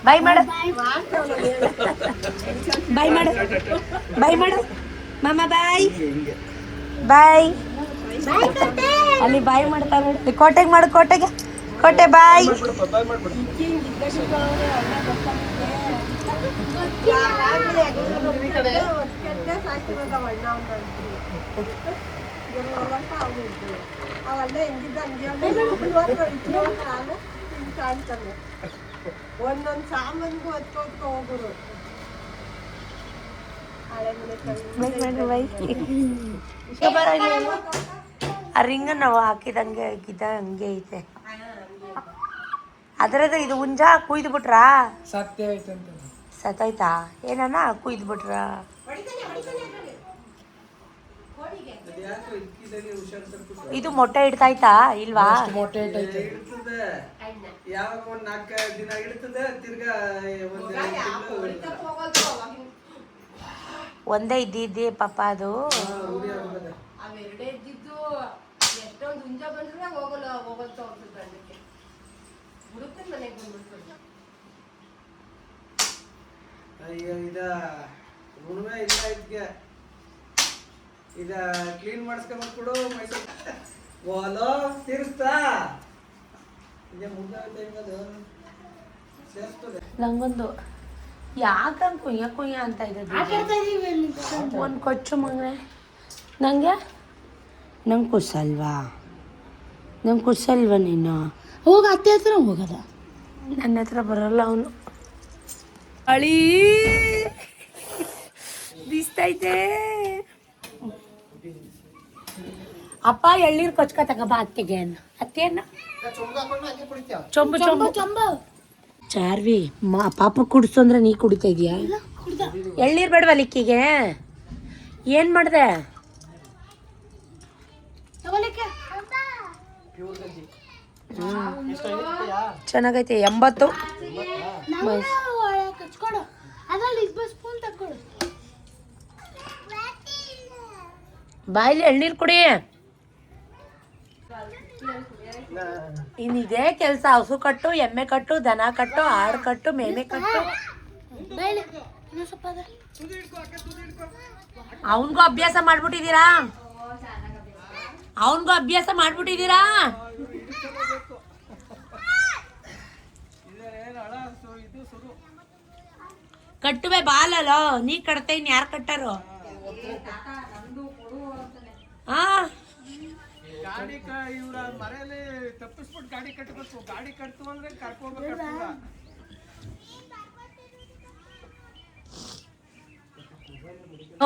ಬಾಯ್ ಮಾಡು, ಬಾಯ್ ಮಾಡು, ಬಾಯ್ ಮಾಡು ಮಾಮ. ಬಾಯ್ ಬಾಯ್. ಅಲ್ಲಿ ಬಾಯ್ ಮಾಡ್ತಾರೆ ನೋಡಿ. ಕೋಟೆಗೆ ಮಾಡು, ಕೋಟೆಗೆ. ಕೋಟೆ ಬಾಯ್. ಅವೆಲ್ಲ ಹೆಂಗಿದ್ದ ಕಾಣ್ತಾನೆ. ಒಂದೊಂದು ಸಾಮಾನ್ಗೂ ಹೊತ್ಕೋತ್ಕೊ ಹೋಗುರು. ಆ ರಿಂಗ್ ನಾವು ಹಾಕಿದಂಗೆ ಹಂಗೆ ಐತೆ. ಅದರದ್ದು ಇದು ಹುಂಜ ಕುಯ್ದು ಬಿಟ್ರಾ? ಸತ್ಯ ಐತಂತ. ಸತ್ತೋಯ್ತಾ? ಏನನ್ನ ಕುಯ್ದು ಬಿಟ್ರಾ? ಇದು ಮೊಟ್ಟೆ ಇಡ್ತಾಯ್ತಾ ಇಲ್ವಾ? ಮೊಟ್ಟೆ ಇಟ್ಟೈತೆ. ಯಾವಾಗ ಒಂದ್ 4 ದಿನ ಇಡ್ತದೆ ತಿರ್ಗಾ ಒಂದೇ ಇದ್ದಿದ್ದೆ ಪಾಪ ಅದು. ಅವೆರಡೇ ಇದ್ದಿದ್ದು ಎಷ್ಟೊಂದು ಹುಂಜ ಬಂದ್ರೆ ಹೋಗಲ್ಲ ತೋರ್ಸುತ್ತೆ ಅದಕ್ಕೆ ಹುಡುಕನ್ ಮನೆಗೆ ಬಂದ್ಬಿಡ್ತದೆ. ಅಯ್ಯೋ ಇದ ಹುಣ್ಮೆ ಇಲ್ಲ ಇದಕ್ಕೆ ಇದ ಕ್ಲೀನ್ ಮಾಡಿಸ್ಕೊಂಡ್ಬಿಟ್ಬಿಡು ಮೈಸೂರು ಓಲೋ ತೀರಿಸ್ತಾ ಇದೆ ಮುಗ್ದೋಯ್ತು ಸೇರಿಸ್ತದೆ. ನಂಗೊಂದು ಯಾಕಂತ ಕುಯ್ಯ ಅಂತ ಇದೆ. ಒಂದು ಕೊಚ್ಚು ಮಗನೆ ನಂಗೆ ಕುಸಲ್ವಾ ನೀನು? ಹೋಗ ಅತ್ತೆ ಹತ್ರ ಹೋಗದ. ನನ್ನ ಹತ್ರ ಬರಲ್ಲ ಅವನು. ಅಳಿ ಬಿಸ್ತೈತೆ. ಅಪ್ಪ ಎಳ್ಳೀರು ಕೊಚ್ಕ ತಗಬ ಅತ್ತೆಗೆ. ಅತ್ತೆಯನ್ನ ಚೊಂಬು ಚಾರ್ವಿ ಪಾಪ ಕುಡಿಸು ಅಂದ್ರೆ ನೀ ಕುಡಿತಾ ಇದೀಯಾ? ಎಳ್ಳೀರು ಬೇಡವಾ ಲಿಕ್ಕಿಗೆ? ಏನ್ ಮಾಡ್ದೆ? ಚೆನ್ನಾಗೈತೆ. 80 ಬಾಯಲ್ಲಿ ಎಳ್ನೀರು ಕುಡಿ. ಇನ್ನಿದೇ ಕೆಲಸ. ಹಸು ಕಟ್ಟು, ಎಮ್ಮೆ ಕಟ್ಟು, ದನ ಕಟ್ಟು, ಆಡು ಕಟ್ಟು, ಮೇಮೆ ಕಟ್ಟು. ಅವನ್ಗೂ ಅಭ್ಯಾಸ ಮಾಡ್ಬಿಟ್ಟಿದ್ದೀರಾ? ಕಟ್ಟುವೆ ಬಾಲಲ್ಲೋ ನೀ ಕಟ್ತಾ ಇನ್ ಯಾರು ಕಟ್ಟಾರು? ಗಾಡಿ ಇವ್ರ ಮನೆಯಲ್ಲಿ ತಪ್ಪಿಸ್ಬಿಟ್ಟು ಗಾಡಿ ಕಟ್ಟಬೇಕು. ಗಾಡಿ ಕಟ್ತು ಅಂದ್ರೆ ಕರ್ಕೋಬೇಕು.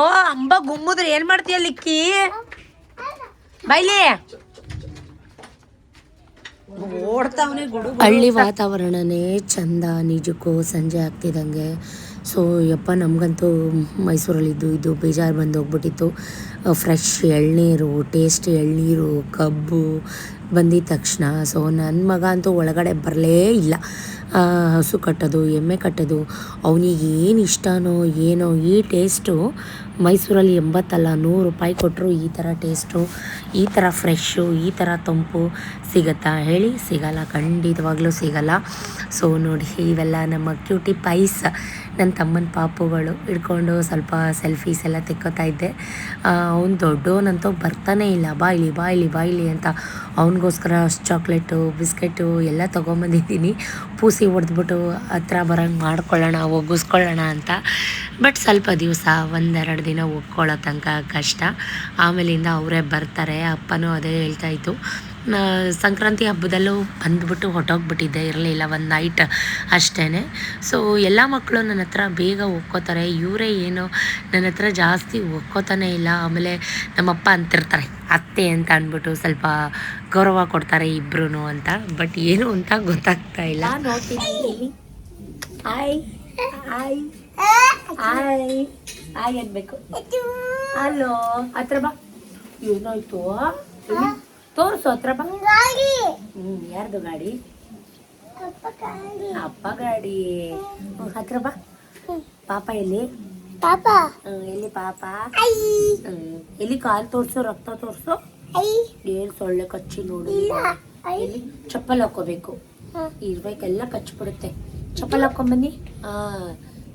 ಓ ಅಂಬ ಗುಮ್ಮುದ್ರೆ ಏನ್ ಮಾಡ್ತೀಯ ಲಿಕ್ಕಿ? ಬೈಲಿ ಓಡ್ತಾವನೆ ಗುಡು. ಹಳ್ಳಿ ವಾತಾವರಣನೇ ಚಂದ ನಿಜಕ್ಕೂ. ಸಂಜೆ ಆಗ್ತಿದ್ದಂಗೆ ಸೊ ಯಪ್ಪ ನಮಗಂತೂ ಮೈಸೂರಲ್ಲಿದ್ದು ಇದು ಬೇಜಾರು ಬಂದು ಹೋಗ್ಬಿಟ್ಟಿತ್ತು. ಫ್ರೆಶ್ ಎಳ್ನೀರು, ಟೇಸ್ಟ್ ಎಳ್ನೀರು, ಕಬ್ಬು ಬಂದಿದ ತಕ್ಷಣ ಸೊ ನನ್ನ ಮಗ ಅಂತೂ ಒಳಗಡೆ ಬರಲೇ ಇಲ್ಲ. ಹಸು ಕಟ್ಟೋದು, ಎಮ್ಮೆ ಕಟ್ಟೋದು ಅವನಿಗೆ ಏನು ಇಷ್ಟನೋ ಏನೋ. ಈ ಟೇಸ್ಟು ಮೈಸೂರಲ್ಲಿ 80 ಅಲ್ಲ 100 ರೂಪಾಯಿ ಕೊಟ್ಟರು ಈ ಥರ ಟೇಸ್ಟು, ಈ ಥರ ಫ್ರೆಶ್ಶು, ಈ ಥರ ತಂಪು ಸಿಗುತ್ತಾ ಹೇಳಿ? ಸಿಗಲ್ಲ, ಖಂಡಿತವಾಗ್ಲೂ ಸಿಗಲ್ಲ. ಸೊ ನೋಡಿ ಇವೆಲ್ಲ ನಮ್ಮ ಕ್ಯೂಟಿ ಪೈಸ್, ನನ್ನ ತಮ್ಮನ ಪಾಪುಗಳು ಹಿಡ್ಕೊಂಡು ಸ್ವಲ್ಪ ಸೆಲ್ಫೀಸ್ ಎಲ್ಲ ತೆಕ್ಕೋತಾ ಇದ್ದೆ. ಅವ್ನು ದೊಡ್ಡವನಂತೂ ಬರ್ತಾನೆ ಇಲ್ಲ. ಬಾಯ್ಲಿ ಅಂತ ಅವನಿಗೋಸ್ಕರ ಚಾಕ್ಲೇಟು, ಬಿಸ್ಕೆಟು ಎಲ್ಲ ತೊಗೊಂಬಂದಿದ್ದೀನಿ. ಪೂಸಿ ಹೊಡೆದ್ಬಿಟ್ಟು ಹತ್ರ ಬರೋಂಗೆ ಮಾಡ್ಕೊಳ್ಳೋಣ, ಒಗ್ಗಿಸ್ಕೊಳ್ಳೋಣ ಅಂತ. ಬಟ್ ಸ್ವಲ್ಪ ದಿವಸ 1-2 ದಿನ ಒಗ್ಕೊಳ್ಳೋ ತನಕ ಕಷ್ಟ. ಆಮೇಲಿಂದ ಅವರೇ ಬರ್ತಾರೆ. ಅಪ್ಪನೂ ಅದೇ ಹೇಳ್ತಾಯಿತ್ತು. ಸಂಕ್ರಾಂತಿ ಹಬ್ಬದಲ್ಲೂ ಬಂದುಬಿಟ್ಟು ಹೊಟ್ಟೋಗ್ಬಿಟ್ಟಿದ್ದೆ, ಇರಲಿಲ್ಲ 1 ನೈಟ್ ಅಷ್ಟೇ. ಸೊ ಎಲ್ಲ ಮಕ್ಕಳು ನನ್ನ ಹತ್ರ ಬೇಗ ಒಕ್ಕೋತಾರೆ. ಇವರೇ ಏನೋ ನನ್ನ ಹತ್ರ ಜಾಸ್ತಿ ಒಕ್ಕೋತಾನೆ ಇಲ್ಲ. ಆಮೇಲೆ ನಮ್ಮಪ್ಪ ಅಂತಿರ್ತಾರೆ ಅತ್ತೆ ಅಂತ ಅಂದ್ಬಿಟ್ಟು ಸ್ವಲ್ಪ ಗೌರವ ಕೊಡ್ತಾರೆ ಇಬ್ರು ಅಂತ. ಬಟ್ ಏನು ಅಂತ ಗೊತ್ತಾಗ್ತಾ ಇಲ್ಲ. ನೋಡ್ತೀನಿ ಆಯ್ ಅನ್ಬೇಕು. ಅಲ್ಲೋ ಹತ್ರ ಬಾ. ಏನಾಯ್ತು ತೋರಿಸು, ಹತ್ರ ಬಾ. ಯಾರ್ದು ಗಾಡಿ? ಅಪ್ಪ ಗಾಡಿ. ಹತ್ರ ಬಾ. ಪಾಪ ಎಲ್ಲಿ? ಎಲ್ಲಿ ಪಾಪ? ಎಲ್ಲಿ ಕಾಲು ತೋರ್ಸು, ರಕ್ತ ತೋರ್ಸು. ಏನ್ ಸೊಳ್ಳೆ ಕಚ್ಚಿ ನೋಡಿ. ಎಲ್ಲಿ? ಚಪ್ಪಲ್ ಹಾಕೋಬೇಕು. ಇರ್ಬೇಕೆಲ್ಲ ಕಚ್ಚಿಬಿಡುತ್ತೆ. ಚಪ್ಪಲ್ ಹಾಕೊಂಬನ್ನಿ.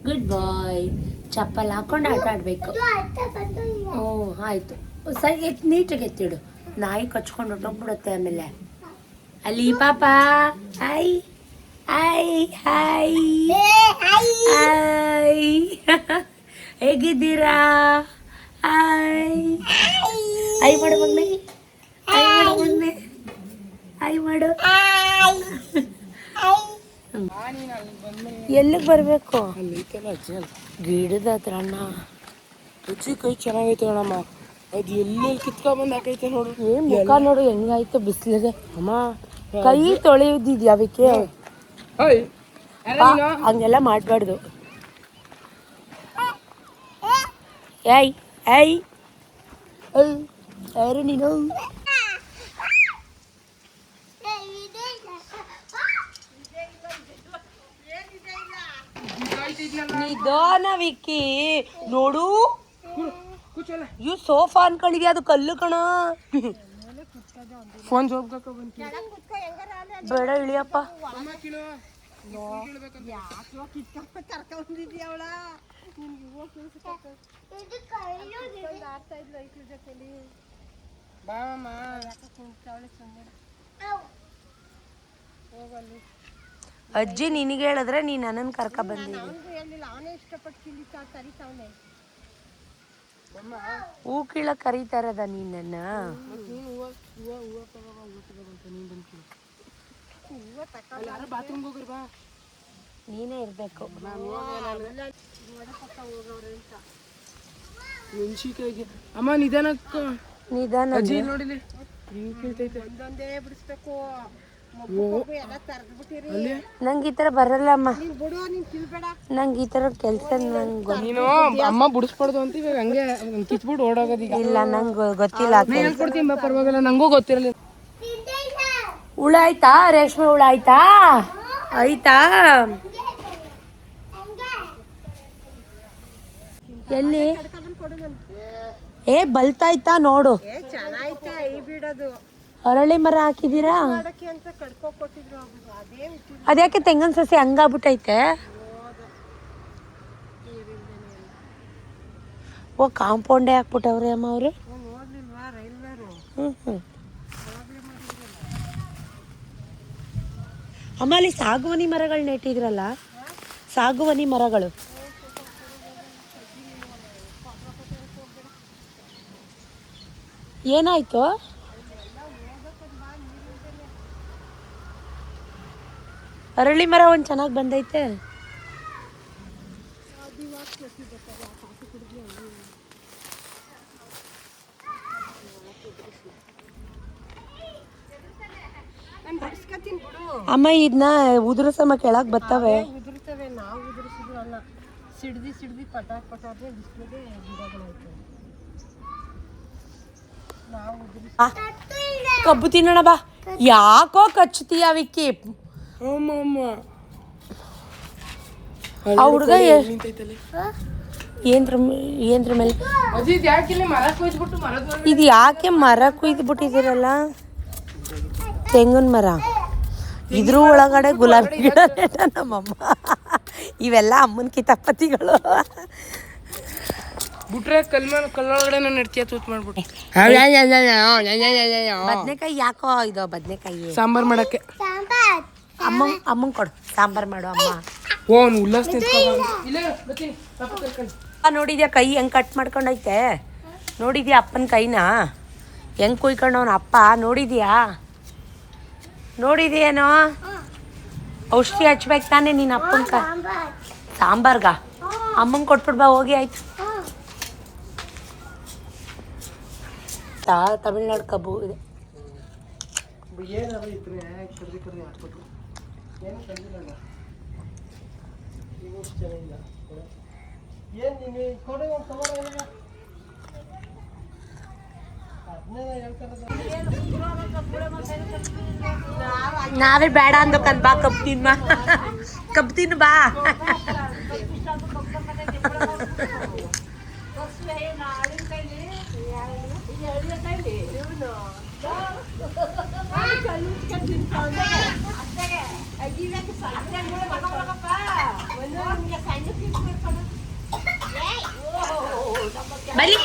ಗುಡ್ ಬಾಯ್. ಚಪ್ಪಲ್ ಹಾಕೊಂಡು ಆಟ ಆಡ್ಬೇಕು. ಹ್ಞೂ ಆಯ್ತು. ಸರಿ ನೀಟಾಗಿ ಎತ್ತಿಡು. ನಾಯಿ ಕಚ್ಕೊಂಡು ಹೊಟ್ಟೋಗ್ಬಿಡುತ್ತೆ ಆಮೇಲೆ. ಅಲ್ಲಿ ಪಾಪ ಹಾಯ್ ಹೇಗಿದ್ದೀರಾ? ಐ ಮಾಡು ಮಗನೇ, ಐ ಮಾಡು. ಎಲ್ಲಿಗೆ ಬರಬೇಕು? ಅಲ್ಲಿ ಗಿಡದ ಹತ್ರ ಅಣ್ಣ. ರುಚಿ ಕೈ ಚೆನ್ನಾಗೈತೆ ಅಣ್ಣಮ್ಮ. ಅದು ಎಲ್ಲೆಲ್ಲಿ ಕಿತ್ಕೊಂಡ್ಬಂದು ಹಾಕೈತೆ ನೋಡು. ಏನ್ ಮುಖ ನೋಡು ಹೆಂಗಾಯ್ತು ಬಿಸಿಲಿಗೆ. ಅಮ್ಮ ಕೈ ತೊಳೆಯುದಿದ್ಯಾ ವಿಕ್ಕೆ? ಓಯ್ ಹಂಗೆಲ್ಲ ಮಾಡಬಾರ್ದು. ಏಯ್ ಏಯ್ ಯಾರು ನೀನು? ನಿಧಾನ ವಿಕ್ಕಿ ನೋಡು. ಯು ಸೋಫಾ ಅನ್ಕೊಂಡಿದ್ಯಾ, ಅದು ಕಲ್ಲು ಕಣ. ಫೋನ್ ಸೋಪ್ಕ ಬಂತು. ಬೇಡ ಇಳಿಯಪ್ಪ. ಅಜ್ಜಿ ನಿನಗೆ ಹೇಳಿದ್ರೆ ನೀ ನನ್ನನ್ನು ಕರ್ಕ ಬಂದಿದ್ದಿ. ಹೂ ಕೀಳಕ್ ಕರೀತಾರದ ನೀನನ್ನ. ಬಾತ್ರೂಮ್ಗೆ ಹೋಗ್ರಿ ಬಾ. ನೀನೇ ಇರ್ಬೇಕು. ಮೆಣಸಿಕಾಯಿಗೆ ಅಮ್ಮ ನಿಧಾನಕ್ಕ. ನಿಧಾನ ಅಜ್ಜಿ ನೋಡಿಲಿ ಹಿಂಗ್ ಕೀಳ್ತೈತೆ. ನಂಗೆ ಈ ತರ ಬರಲ್ಲ ಅಮ್ಮ. ನಂಗೆ ಈ ತರ ಕೆಲ್ಸ ನಂಗೆ ನೀನು ಅಮ್ಮ ಬಿಡಿಸ್ಬಾರ್ದು ಅಂತ ಇವಾಗ ಹಂಗೆ ಕಿತ್ಬಿಟ್ಟು ಓಡೋಗೋದೀಗ. ಇಲ್ಲ, ನಂಗೆ ಗೊತ್ತಿಲ್ಲ. ಹೇಳ್ಕೊಡ್ತೀನಿ ಬಾ, ಪರವಾಗಿಲ್ಲ, ನಂಗೂ ಗೊತ್ತಿರಲಿ. ಹುಳ ಆಯ್ತಾ ರೇಷ್ಮೆ? ಹುಳ ಆಯ್ತಾ? ಆಯ್ತಾ? ಎಲ್ಲಿ? ಏ ಬಲ್ತಾಯ್ತಾ ನೋಡು. ಅರಳಿ ಮರ ಹಾಕಿದೀರಾ? ಅದ್ಯಾಕೆ ತೆಂಗಿನ ಸಸಿ ಹಂಗಾಗ್ಬಿಟ್ಟೈತೆ? ಓ ಕಾಂಪೌಂಡೇ ಹಾಕ್ಬಿಟ್ಟವ್ರೆ ಅಮ್ಮ ಅವರು. ಅಮ್ಮ ಅಲ್ಲಿ ಸಾಗುವಾನಿ ಮರಗಳು ನೆಟ್ಟಿದ್ರಲ್ಲ, ಸಾಗುವಾನಿ ಮರಗಳು. ಏನಾಯ್ತು? ಅರಳಿ ಮರ ಒಂದು ಚೆನ್ನಾಗಿ ಬಂದೈತೆ. ಅಮ್ಮ ಇದನ್ನ ಉದುರಿಸಮ್ಮ, ಕೆಳಗೆ ಬರ್ತವೆ. ನಾವು ಉದುರಿಸಿದ್ರು ಅಲ್ಲ, ಸಿಡ್ದಿ ಪಟಾಕ್ರೆ ಬಿಸಿಲಿಗೆ ಗಿಡಗಳಾಯ್ತು. ಕಬ್ಬು ತಿನ್ನೋಣ ಬಾ. ಯಾಕೋ ಕಚ್ಚುತ್ತೀಯ ವಿಕ್ಕಿ? ಆ ಹುಡುಗ ಏನ್ರ ಮೇಲೆ ಇದು ಯಾಕೆ ಮರ ಕುಯ್ದು ಬಿಟ್ಟಿದ್ದೀರಲ್ಲ? ತೆಂಗಿನ ಮರ, ಇದ್ರ ಒಳಗಡೆ ಗುಲಾಬಿ ಗಿಡ ನೆಟ್ಟ ನಮ್ಮಮ್ಮ. ಇವೆಲ್ಲ ಅಮ್ಮನ ಕಿತಾಪತಿಗಳು. ಬಿಟ್ರೆ ಕಲ್ಲೊಳಗಡೆ ನೆಡ್ತೀಯ ತೂತ್ ಮಾಡ್ಬಿಟ್ಟು. ಬದ್ನೆಕಾಯಿ ಯಾಕೋ ಇದು ಬದ್ನೆಕಾಯಿ ಸಾಂಬಾರ್ ಮಾಡಕ್ಕೆ. ಅಮ್ಮಂಗ್ ಕೊಡು, ಸಾಂಬಾರ್ ಮಾಡು ಅಮ್ಮ. ಓ ಉಲ್ಲಾಸ ನೋಡಿದ್ಯಾ ಕೈ ಹೆಂಗ್ ಕಟ್ ಮಾಡ್ಕೊಂಡೈತೆ? ನೋಡಿದ್ಯಾ ಅಪ್ಪನ ಕೈನ ಹೆಂಗ್ ಕುಯ್ಕೊಂಡವನ ಅಪ್ಪ? ನೋಡಿದ್ಯೇನೋ? ಔಷಧಿ ಹಚ್ಬೇಕು ತಾನೆ ನೀನು ಅಪ್ಪನ ಸಾಂಬಾರ್ಗ? ಅಮ್ಮಂಗೆ ಕೊಟ್ಬಿಡ್ಬಾ ಹೋಗಿ. ಆಯ್ತು. ತಮಿಳ್ನಾಡು ಕಬ್ಬು ಇದೆ. ನಾವೇ ಬೇಡ ಅಂದಕ್ಕಂತ ಬಾ, ಕಬ್ಬು ತಿನ್ನು ಬಾ. ಬರೀ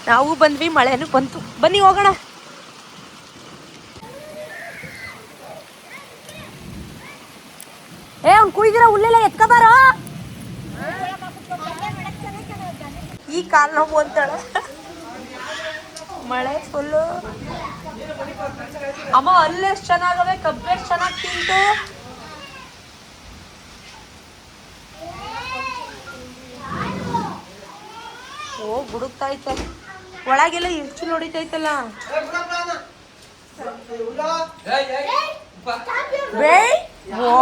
ನಾವು ಬಂದ್ವಿ, ಮಳೆನೂ ಬಂತು. ಬನ್ನಿ ಹೋಗೋಣ. ಅವ್ನು ಕುಯ್ದಿರ ಹುಲ್ಲೆಲ್ಲ ಎತ್ಕೊಬಾರೋ. ಈ ಕಾಲು ನೋವು ಅಂತಾಳೆ. ಮಳೆ ಫುಲ್ಲು. ಅಮ್ಮ ಅಲ್ಲಿ ಎಷ್ಟು ಚೆನ್ನಾಗವೆ, ಕಬ್ಬು ಎಷ್ಟು ಚೆನ್ನಾಗಿ ತಿಂತು. ಓ ಗುಡುಕ್ತೈತೆ, ಒಳಗೆಲ್ಲ ಎಷ್ಟು ನೋಡಿತೈತಲ್ಲ. ಬೇ ಓ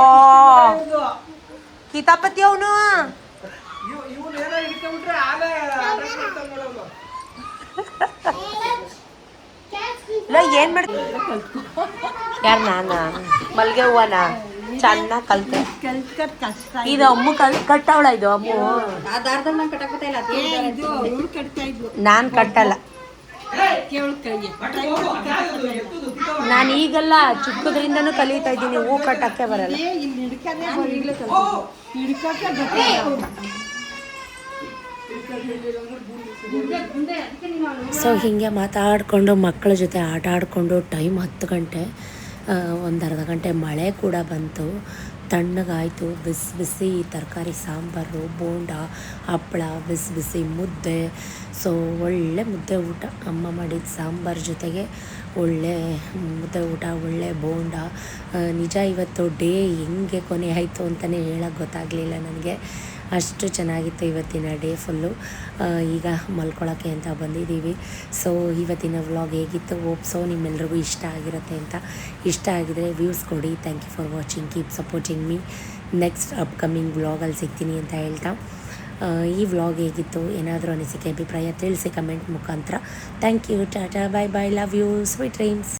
ಕಿತಾಪತಿ ಅವನು ಇವನೇನೋ ಹಿಡ್ಕೊಂಡ್ಬಿಟ್ರೆ ಆಲೆ ಏನ್ ಮಾಡ್ತಿ? ಯಾರು ನಾನ? ಮಲ್ಗೆ ಹೂವನ ಚೆನ್ನಾಗಿ ಕಲ್ತೆ. ಇದು ಅಮ್ಮ ಕಟ್ಟವಳ, ಇದು ಅಮ್ಮ ನಾನ್ ಕಟ್ಟಲ್ಲ. ನಾನು ಈಗೆಲ್ಲ ಚಿಕ್ಕದ್ರಿಂದನೂ ಕಲಿತಾ ಇದ್ದೀನಿ, ಹೂ ಕಟ್ಟಕ್ಕೆ ಬರಲ್ಲ. ಸೊ ಹೀಗೆ ಮಾತಾಡಿಕೊಂಡು ಮಕ್ಕಳ ಜೊತೆ ಆಟ ಆಡಿಕೊಂಡು ಟೈಮ್ 10 ಗಂಟೆ, ಒಂದು ಅರ್ಧ ಗಂಟೆ ಮಳೆ ಕೂಡ ಬಂತು. ತಣ್ಣಗಾಯಿತು. ಬಿಸಿ ಬಿಸಿ ತರಕಾರಿ ಸಾಂಬಾರು, ಬೋಂಡ, ಹಪ್ಪಳ, ಬಿಸಿ ಬಿಸಿ ಮುದ್ದೆ. ಸೊ ಒಳ್ಳೆ ಮುದ್ದೆ ಊಟ, ಅಮ್ಮ ಮಾಡಿದ ಸಾಂಬಾರು ಜೊತೆಗೆ ಒಳ್ಳೆ ಮುದ್ದೆ ಊಟ, ಒಳ್ಳೆ ಬೋಂಡ. ನಿಜ ಇವತ್ತು ಡೇ ಹೆಂಗೆ ಕೊನೆ ಆಯಿತು ಅಂತಲೇ ಹೇಳೋಕ್ಕೆ ಗೊತ್ತಾಗಲಿಲ್ಲ ನನಗೆ, ಅಷ್ಟು ಚೆನ್ನಾಗಿತ್ತು ಇವತ್ತಿನ ಡೇ ಫುಲ್ಲು. ಈಗ ಮಲ್ಕೊಳ್ಳೋಕ್ಕೆ ಅಂತ ಬಂದಿದ್ದೀವಿ. ಸೊ ಇವತ್ತಿನ ವ್ಲಾಗ್ ಹೇಗಿತ್ತು? ಹೋಪ್ಸೋ ನಿಮ್ಮೆಲ್ರಿಗೂ ಇಷ್ಟ ಆಗಿರುತ್ತೆ ಅಂತ. ಇಷ್ಟ ಆಗಿದರೆ ವ್ಯೂಸ್ ಕೊಡಿ. Thank you for watching, keep supporting me. Next upcoming ವ್ಲಾಗಲ್ಲಿ ಸಿಗ್ತೀನಿ ಅಂತ ಹೇಳ್ತಾ, ಈ ವ್ಲಾಗ್ ಹೇಗಿತ್ತು, ಏನಾದರೂ ಅನಿಸಿಕೆ ಅಭಿಪ್ರಾಯ ತಿಳಿಸಿ ಕಮೆಂಟ್ ಮುಖಾಂತರ. Thank you, tata, bye bye, love you, sweet dreams.